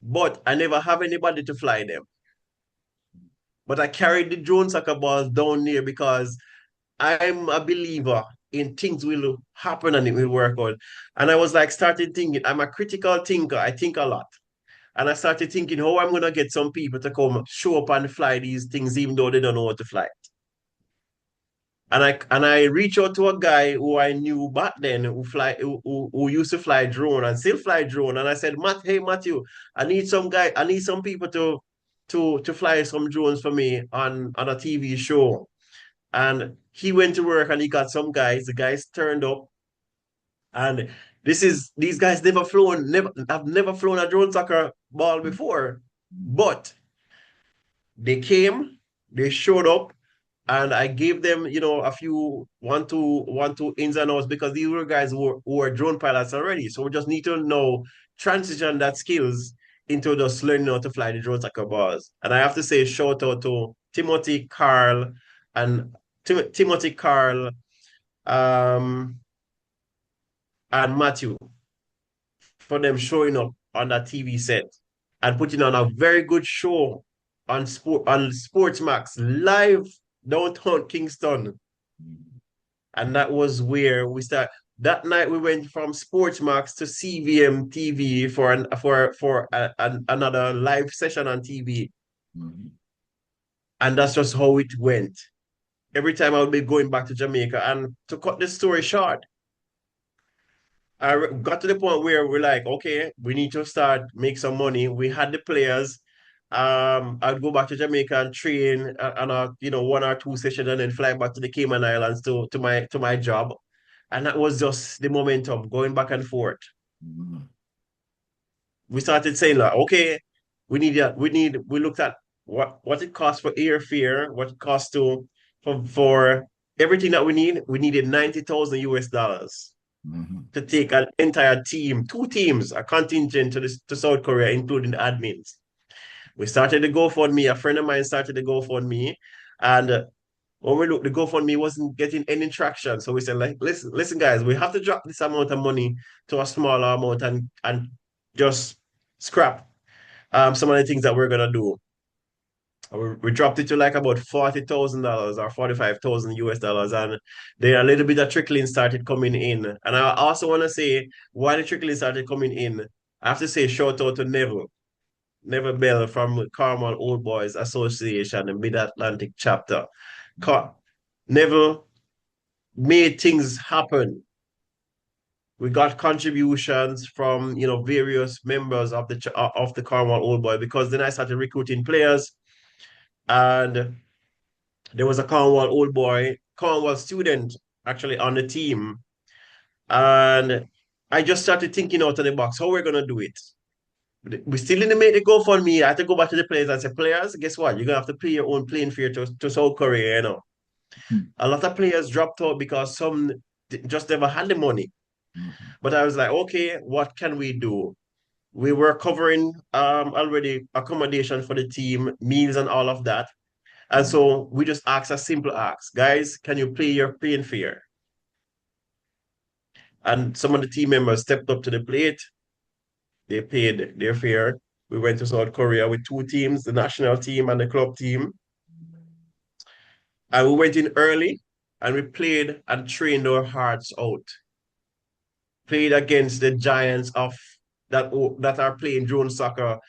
but I never have anybody to fly them. But I carried the drone soccer balls down there because I'm a believer in things will happen and it will work out. And I was like, started thinking, I'm a critical thinker. I think a lot. And I started thinking how I'm gonna get some people to come show up and fly these things, even though they don't know how to fly. And I reached out to a guy who I knew back then who used to fly drone and still fly drone. And I said, hey Matthew, I need some people to fly some drones for me on a TV show. And he went to work and he got some guys. The guys turned up, and these guys have never flown a drone soccer ball before. But they came, they showed up, and I gave them, a few one, two ins and outs because these were guys who were drone pilots already. So we just need to know transition that skills into just learning how to fly the drone soccer balls. And I have to say shout out to Timothy, Carl, and Timothy, Carl, um, and Matthew for them showing up on that TV set and putting on a very good show on Sportsmax live downtown Kingston. And that was where we start. That night we went from Sportsmax to CVM TV for another live session on TV. Mm-hmm. And that's just how it went. Every time I would be going back to Jamaica. And to cut this story short, I got to the point where we're like, okay, we need to start make some money. We had the players. I'd go back to Jamaica and train on a one or two sessions and then fly back to the Cayman Islands to my job. And that was just the momentum going back and forth. Mm-hmm. we started saying like, okay, we looked at what it costs for airfare, what it costs to for everything that we need. We needed 90,000 US dollars Mhm. to take an entire team, two teams, a contingent to South Korea, including the admins. We started the GoFundMe. A friend of mine started the GoFundMe, and when we looked, the GoFundMe wasn't getting any traction. So we said, like, listen, guys, we have to drop this amount of money to a smaller amount and just scrap some of the things that we're gonna do. We dropped it to like about $40,000 or 45,000 US dollars, and then a little bit of trickling started coming in. And I also want to say why the trickling started coming in. I have to say shout out to Neville Bell from Carmel Old Boys Association, the Mid Atlantic chapter. Neville made things happen. We got contributions from various members of the Cornwall Old Boy, because then I started recruiting players, and there was a Cornwall student actually on the team, and I just started thinking out of the box how we're gonna do it. We still didn't make the GoFundMe. I had to go back to the players and say, players, guess what? You're gonna have to pay your own plane fare to South Korea. Mhm. A lot of players dropped out because some just never had the money. Mhm. But I was like, okay, what can we do? We were covering already accommodation for the team, meals and all of that. And Mhm. so we just asked a simple ask, guys, can you pay your plane fare? And some of the team members stepped up to the plate. They paid their fare. We went to South Korea with two teams, the national team and the club team. And we went in early and we played and trained our hearts out. Played against the giants of that are playing drone soccer,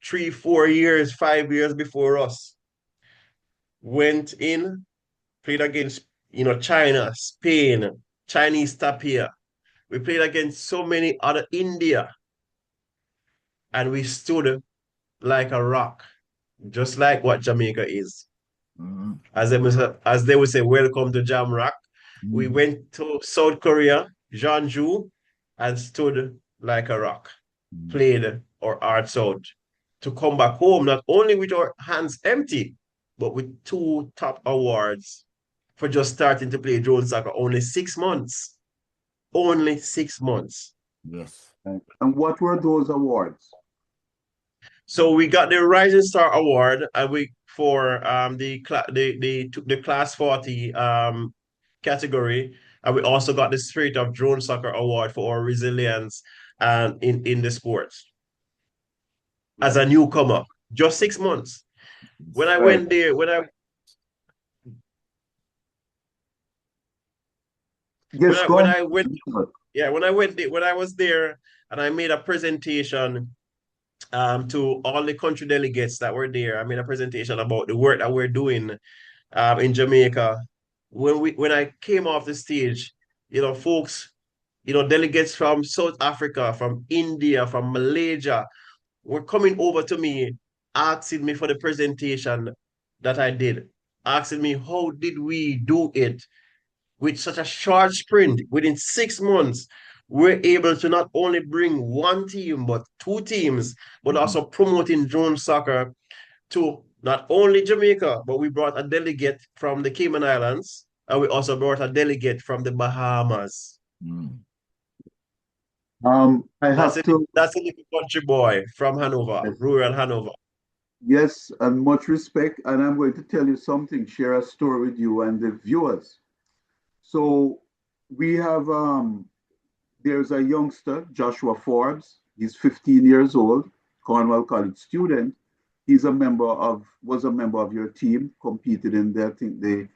3, 4 years, 5 years before us. Went in, played against, China, Spain, Chinese Tapia. We played against so many other India, and we stood like a rock, just like what Jamaica is. Mhm. As they would say, welcome to Jamrock. We Mhm. went to South Korea, Jeonju, and stood like a rock, Mhm. played our hearts out to come back home, not only with our hands empty, but with two top awards for just starting to play drone soccer. Only 6 months. Only 6 months. Yes. Right. And what were those awards? So we got the Rising Star Award, and we for the class 40 category, and we also got the Spirit of Drone Soccer Award for our resilience and in the sports as a Right. newcomer. Just 6 months. When I Right. went there, Yes, go when ahead. I went yeah when I was there, and I made a presentation to all the country delegates that were there. I made a presentation about the work that we're doing in Jamaica. When I came off the stage, folks, delegates from South Africa, from India, from Malaysia were coming over to me, asking me for the presentation that I did, asking me how did we do it with such a short sprint. Within 6 months, we're able to not only bring one team but two teams, but Mhm. also promoting drone soccer to not only Jamaica, but we brought a delegate from the Cayman Islands, and we also brought a delegate from the Bahamas. Mhm. I have to, That's a little country boy from Hanover, yes, rural Hanover. yes, and much respect. And I'm going to tell you something, share a story with you and the viewers. So we have, there's a youngster, Joshua Forbes. He's 15 years old, Cornwall College student. Was a member of your team, competed in the, I think the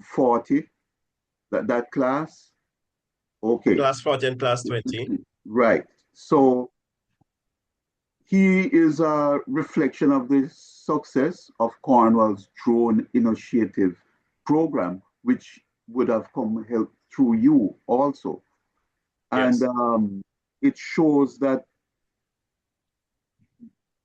40, that class. Okay, Class 40 and class 20. right. So he is a reflection of the success of Cornwall's drone initiative program, which would have come help through you also. And Yes. it shows that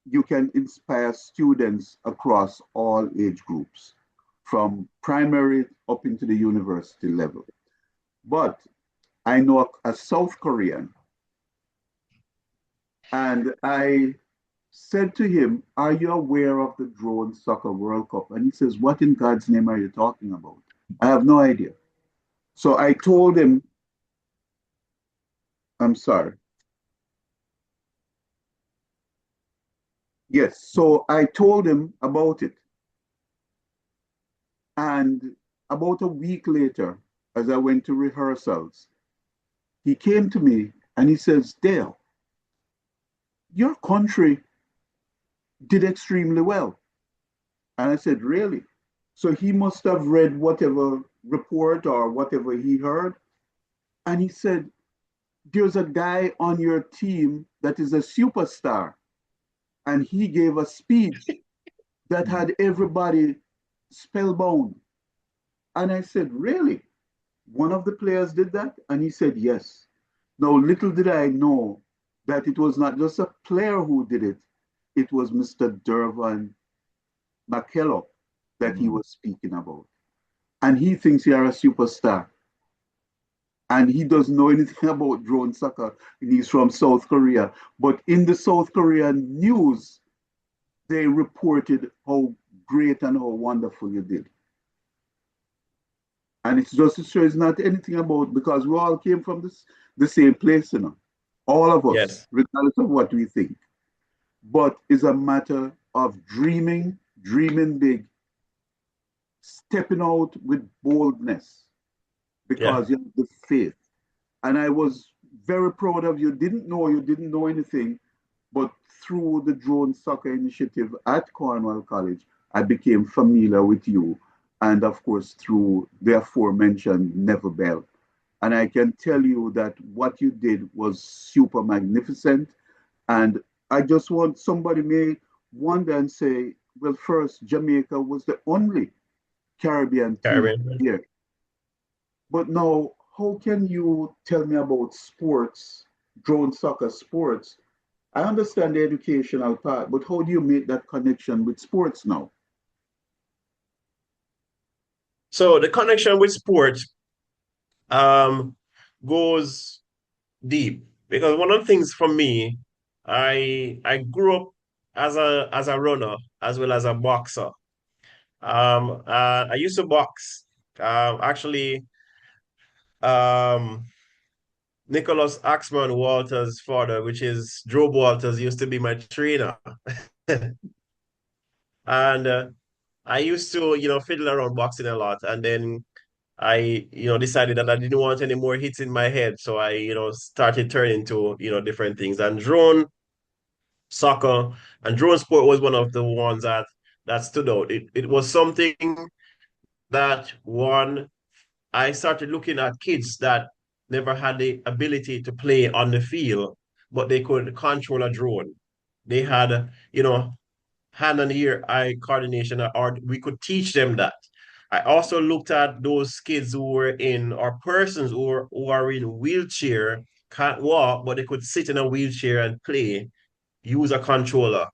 you can inspire students across all age groups, from primary up into the university level. But I know a South Korean And I said to him, "Are you aware of the Drone Soccer World Cup?" And he says, "What in God's name are you talking about?" I have no idea. So I told him, I'm sorry. Yes, so I told him about it. And about a week later, as I went to rehearsals, he came to me and he says, "Dale, your country did extremely well." And I said, "Really?" So he must have read whatever report or whatever he heard. And he said, "There's a guy on your team that is a superstar." And he gave a speech that had everybody spellbound. And I said, "Really? One of the players did that?" And he said, "Yes." Now, little did I know that it was not just a player who did it, it was Mr. Dervon McKellop that he was speaking about. And he thinks you're a superstar. And he doesn't know anything about drone soccer. And he's from South Korea. But in the South Korean news, they reported how great and how wonderful you did. And it's just to show it's not anything about, because we all came from the same place, you know, all of us, Yes. regardless of what we think. But it's a matter of dreaming, dreaming big, stepping out with boldness, Yeah. because you have the faith. And I was very proud of you. You didn't know anything, but through the Drone Soccer Initiative at Cornwall College, I became familiar with you. And of course, through the aforementioned Never Bell. And I can tell you that what you did was super magnificent. And I just want somebody may wonder and say, well, first, Jamaica was the only Caribbean team Caribbean. here. But now, how can you tell me about sports, drone soccer sports? I understand the educational part, but how do you make that connection with sports now? So the connection with sport um goes deep because one of the things for me, I grew up as a runner as well as a boxer. I used to box. Actually, um, Nicholas Axman Walters' father, which is Joe Walters, used to be my trainer, and I used to, fiddle around boxing a lot, and then I, decided that I didn't want any more hits in my head, so I, started turning to, different things, and soccer, and drone sport was one of the ones that stood out. It was something that one I started looking at kids that never had the ability to play on the field, but they could control a drone. They had, hand and ear eye coordination, or we could teach them that. I also looked at those kids who were in, or persons who are in wheelchair, can't walk, but they could sit in a wheelchair and play, use a controller.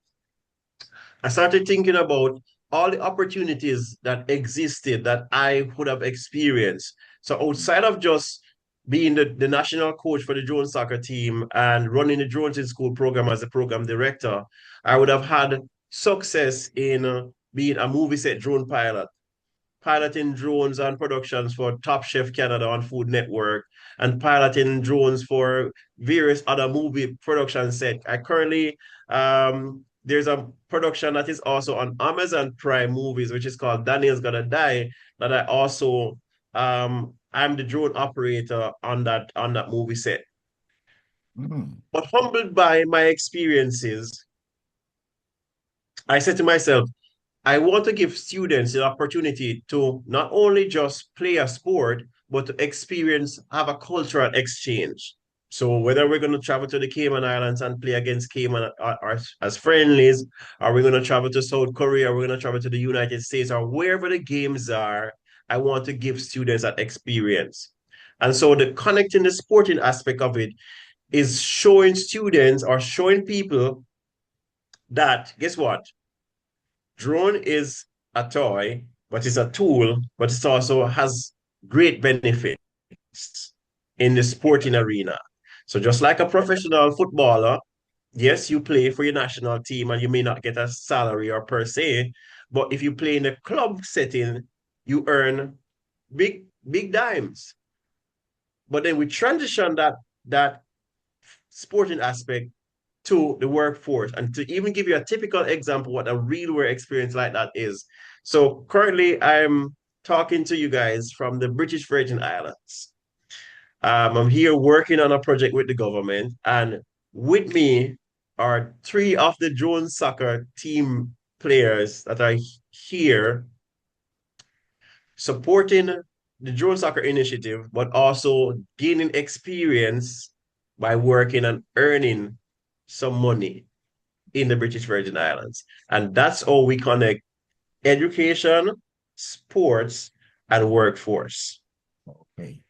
I started thinking about all the opportunities that existed that I would have experienced. So outside of just being the national coach for the drone soccer team and running the drones in school program as the program director, I would have had success in being a movie set drone pilot, piloting drones and productions for Top Chef Canada on Food Network, and piloting drones for various other movie production set. I currently there's a production that is also on Amazon Prime Movies, which is called Daniel's Gonna Die, that I also I'm the drone operator on that movie set. Mm. But humbled by my experiences, I said to myself, I want to give students the opportunity to not only just play a sport, but to experience, have a cultural exchange. So whether we're going to travel to the Cayman Islands and play against Cayman as friendlies, or we're going to travel to South Korea, or we're going to travel to the United States, or wherever the games are, I want to give students that experience. And so the connecting the sporting aspect of it is showing students or showing people that, guess what? Drone is a toy, but it's a tool, but it also has great benefits in the sporting arena. So just like a professional footballer, yes, you play for your national team and you may not get a salary or per se, but if you play in a club setting, you earn big dimes. But then we transition that sporting aspect to the workforce. And to even give you a typical example, what a real world experience like that is. So currently, I'm talking to you guys from the British Virgin Islands. I'm here working on a project with the government, and with me are three of the drone soccer team players that are here supporting the drone soccer initiative, but also gaining experience by working and earning some money in the British Virgin Islands. And that's how we connect education, sports, and workforce. Okay.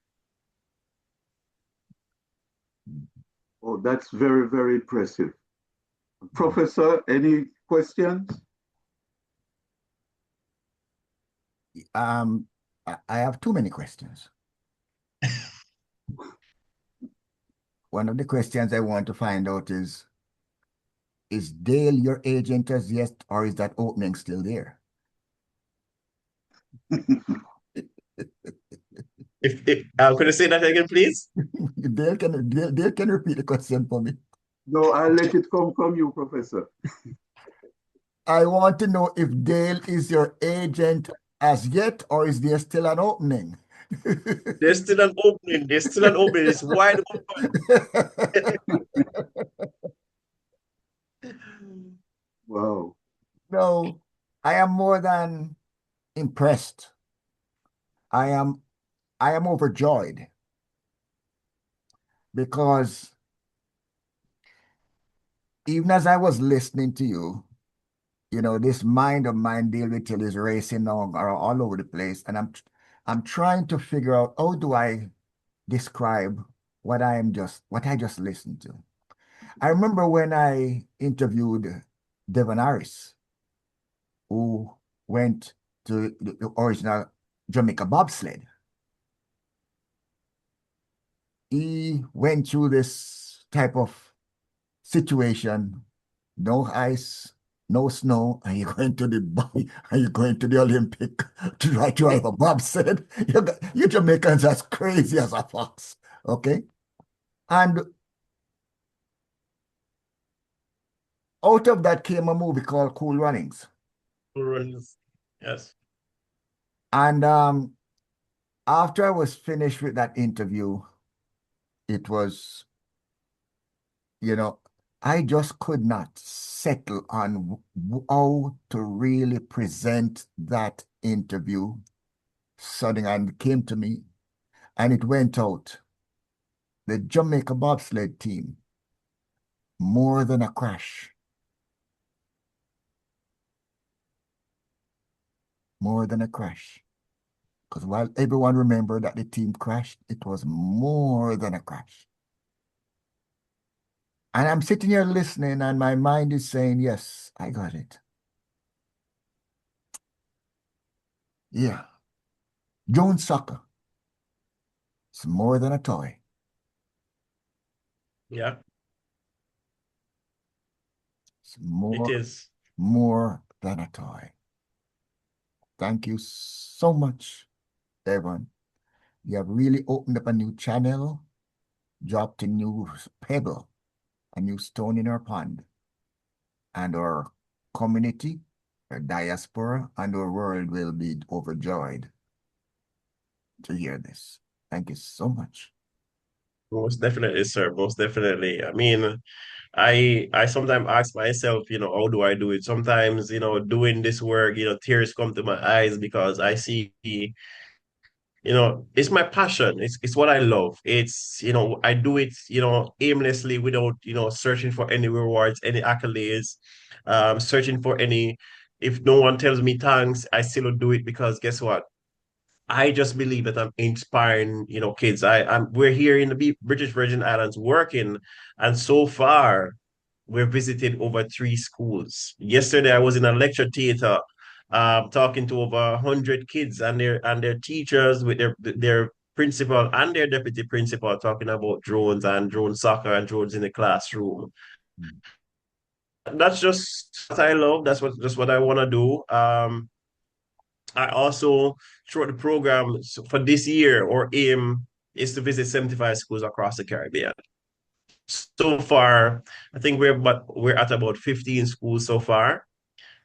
Oh, that's very, very impressive. Professor, any questions? Um, I have too many questions. One of the questions I want to find out is Dale your agent as yet, or is that opening still there? If could I say that again, please? Dale can repeat the question for me. No, I'll let it come from you, Professor. I want to know if Dale is your agent as yet, or is there still an opening? There's still an opening. There's still an opening. It's wide open. Wow. No, I am more than impressed. I am overjoyed because even as I was listening to you, this mind of mine, Dale Whittle, is racing all over the place, and I'm trying to figure out how do I describe what I just listened to. I remember when I interviewed Devon Harris, who went to the original Jamaica bobsled. He went through this type of situation, no ice, no snow, and you're going to the Olympic to drive a bobsled. You Jamaicans as crazy as a fox, okay? And out of that came a movie called Cool Runnings. Yes. And after I was finished with that interview, it was, I just could not settle on how to really present that interview. Something and came to me, and it went out. The Jamaica bobsled team, more than a crash. More than a crash. Because while everyone remembered that the team crashed, it was more than a crash. And I'm sitting here listening, and my mind is saying, yes, I got it. Yeah. Jones soccer. It's more than a toy. Yeah, It's it is. more than a toy. Thank you so much, Devon. You have really opened up a new channel, dropped a new pebble, a new stone in our pond, and our community, our diaspora, and our world will be overjoyed to hear this. Thank you so much. Most definitely, sir. Most definitely. I mean, I sometimes ask myself, how do I do it? Sometimes, doing this work, tears come to my eyes because I see, it's my passion. It's what I love. It's, I do it, aimlessly without, searching for any rewards, any accolades, searching for any, if no one tells me thanks, I still do it because guess what? I just believe that I'm inspiring, kids. We're here in the British Virgin Islands working, and so far we've visited over 3 schools. Yesterday, I was in a lecture theater, talking to over 100 kids and their teachers with their principal and their deputy principal talking about drones and drone soccer and drones in the classroom. That's just what I love. That's what I want to do. I also, throughout the program for this year, our aim is to visit 75 schools across the Caribbean. So far, I think we're at about 15 schools so far,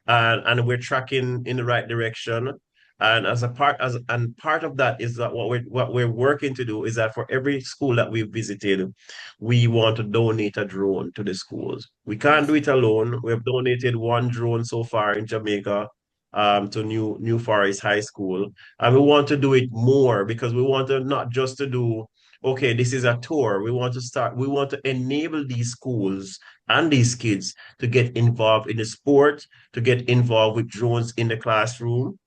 and we're tracking in the right direction. And part of that is that what we're working to do is that for every school that we've visited, we want to donate a drone to the schools. We can't do Yes. it alone. We have donated one drone so far in Jamaica, to New Forest High School, and we want to do it more because we want to not just to do. Okay, this is a tour. We want to enable these schools and these kids to get involved in the sport, to get involved with drones in the classroom.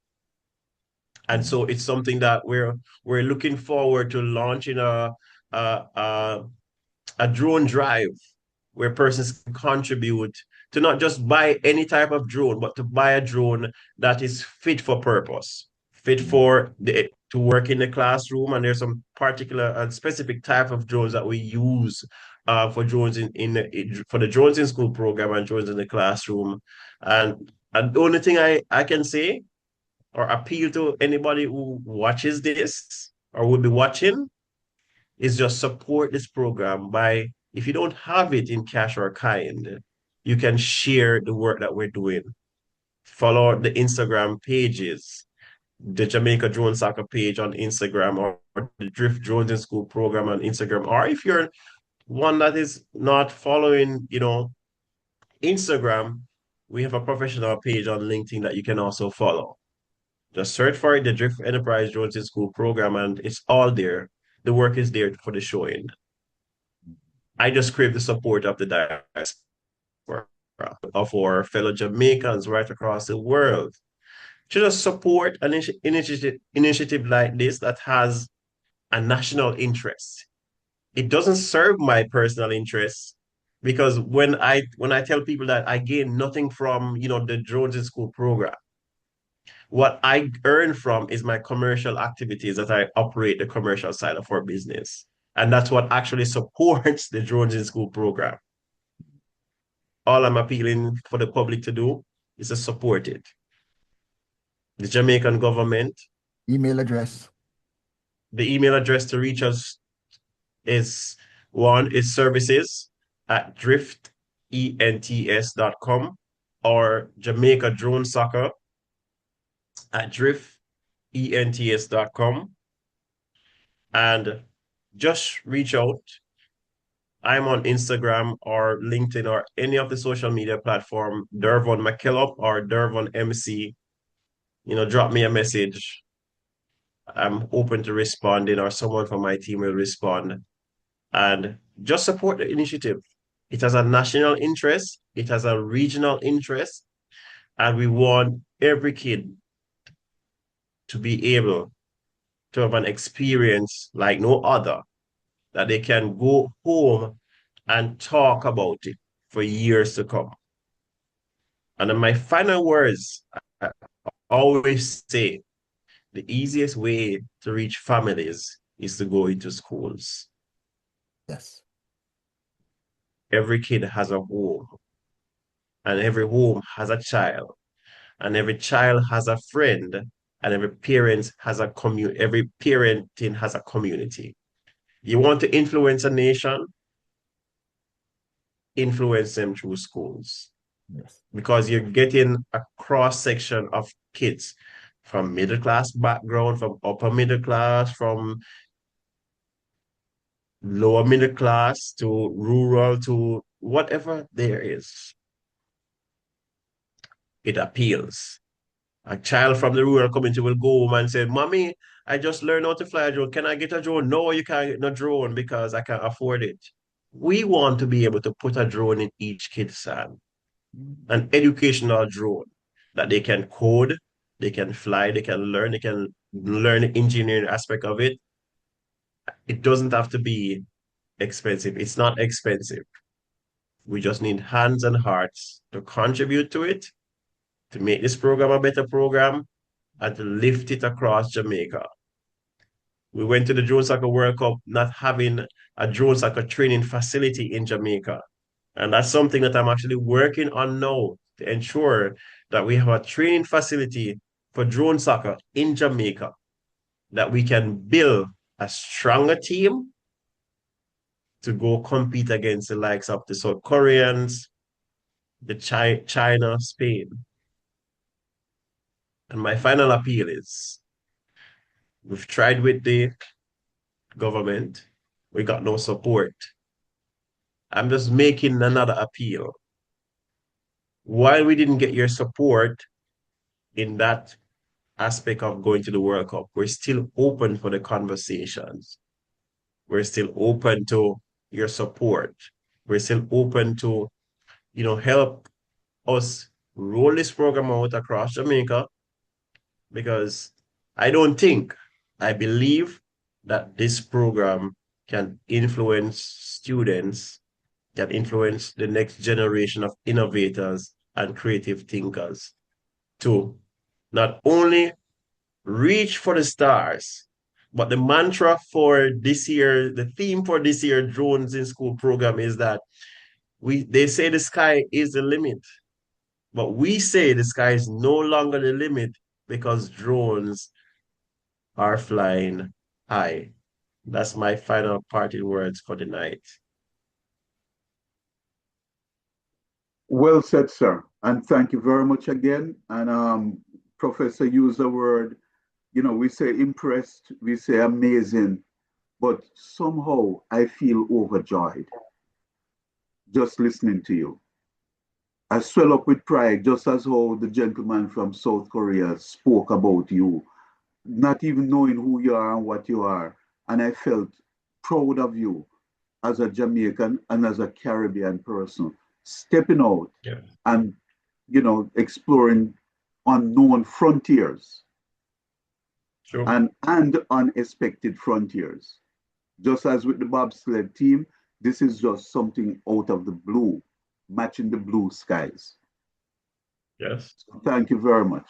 And Mhm. so it's something that we're looking forward to launching a, a, a drone drive where persons can contribute to not just buy any type of drone, but to buy a drone that is fit for purpose, fit Mhm. for the to work in the classroom. And there's some particular and specific type of drones that we use for drones for the drones in school program and drones in the classroom. And the only thing I can say or appeal to anybody who watches this or will be watching is just support this program by, if you don't have it in cash or kind, you can share the work that we're doing. Follow the Instagram pages, the Jamaica Drone Soccer page on Instagram, or the Drift Drones in School program on Instagram. Or if you're one that is not following, Instagram, we have a professional page on LinkedIn that you can also follow. Just search for it, the Drift Enterprise Drones in School program, and it's all there. The work is there for the showing. I just crave the support of the diaspora, of our fellow Jamaicans right across the world, to just support an initiative like this that has a national interest. It doesn't serve my personal interests because when I tell people that I gain nothing from the drones in school program, what I earn from is my commercial activities that I operate the commercial side of our business. And that's what actually supports the drones in school program. All I'm appealing for the public to do is to support it. The Jamaican government, Email address. the email address to reach us is services at driftents.com, or Jamaica Drone Soccer at driftents.com, and just reach out. I'm on Instagram or LinkedIn or any of the social media platform, Dervon McKellop or Dervon MC. Drop me a message. I'm open to responding, or someone from my team will respond. And just support the initiative. It has a national interest, it has a regional interest, and we want every kid to be able to have an experience like no other, that they can go home and talk about it for years to come. And in my final words, I always say the easiest way to reach families is to go into schools. Yes. Every kid has a home, and every home has a child, and every child has a friend, and every parenting has a community. You want to influence a nation, influence them through schools, Yes. because you're getting a cross section of kids from middle class background, from upper middle class, from lower middle class to rural to whatever there is. It appeals. A child from the rural community will go home and say, Mommy, I just learned how to fly a drone. Can I get a drone? No, you can't get no drone because I can't afford it. We want to be able to put a drone in each kid's hand, an educational drone that they can code, they can fly, they can learn the engineering aspect of it. It doesn't have to be expensive. It's not expensive. We just need hands and hearts to contribute to it, to make this program a better program, and to lift it across Jamaica. We went to the Drone Soccer World Cup not having a drone soccer training facility in Jamaica. And that's something that I'm actually working on now to ensure that we have a training facility for drone soccer in Jamaica, that we can build a stronger team to go compete against the likes of the South Koreans, the China, Spain. And my final appeal is we've tried with the government, we got no support. I'm just making another appeal. While we didn't get your support in that aspect of going to the World Cup, we're still open for the conversations. We're still open to your support. We're still open to, help us roll this program out across Jamaica, because I believe that this program can influence students, can influence the next generation of innovators and creative thinkers to not only reach for the stars, but the mantra for this year, the theme for this year Drones in School program is that they say the sky is the limit, but we say the sky is no longer the limit because drones are flying high. That's my final parting words for the night. Well said, sir. And thank you very much again. And Professor used the word, we say impressed, we say amazing, but somehow I feel overjoyed just listening to you. I swell up with pride, just as how the gentleman from South Korea spoke about you, not even knowing who you are and what you are. And I felt proud of you as a Jamaican and as a Caribbean person, stepping out and, exploring unknown frontiers and unexpected frontiers. Just as with the bobsled team, this is just something out of the blue, matching the blue skies. Yes. So thank you very much.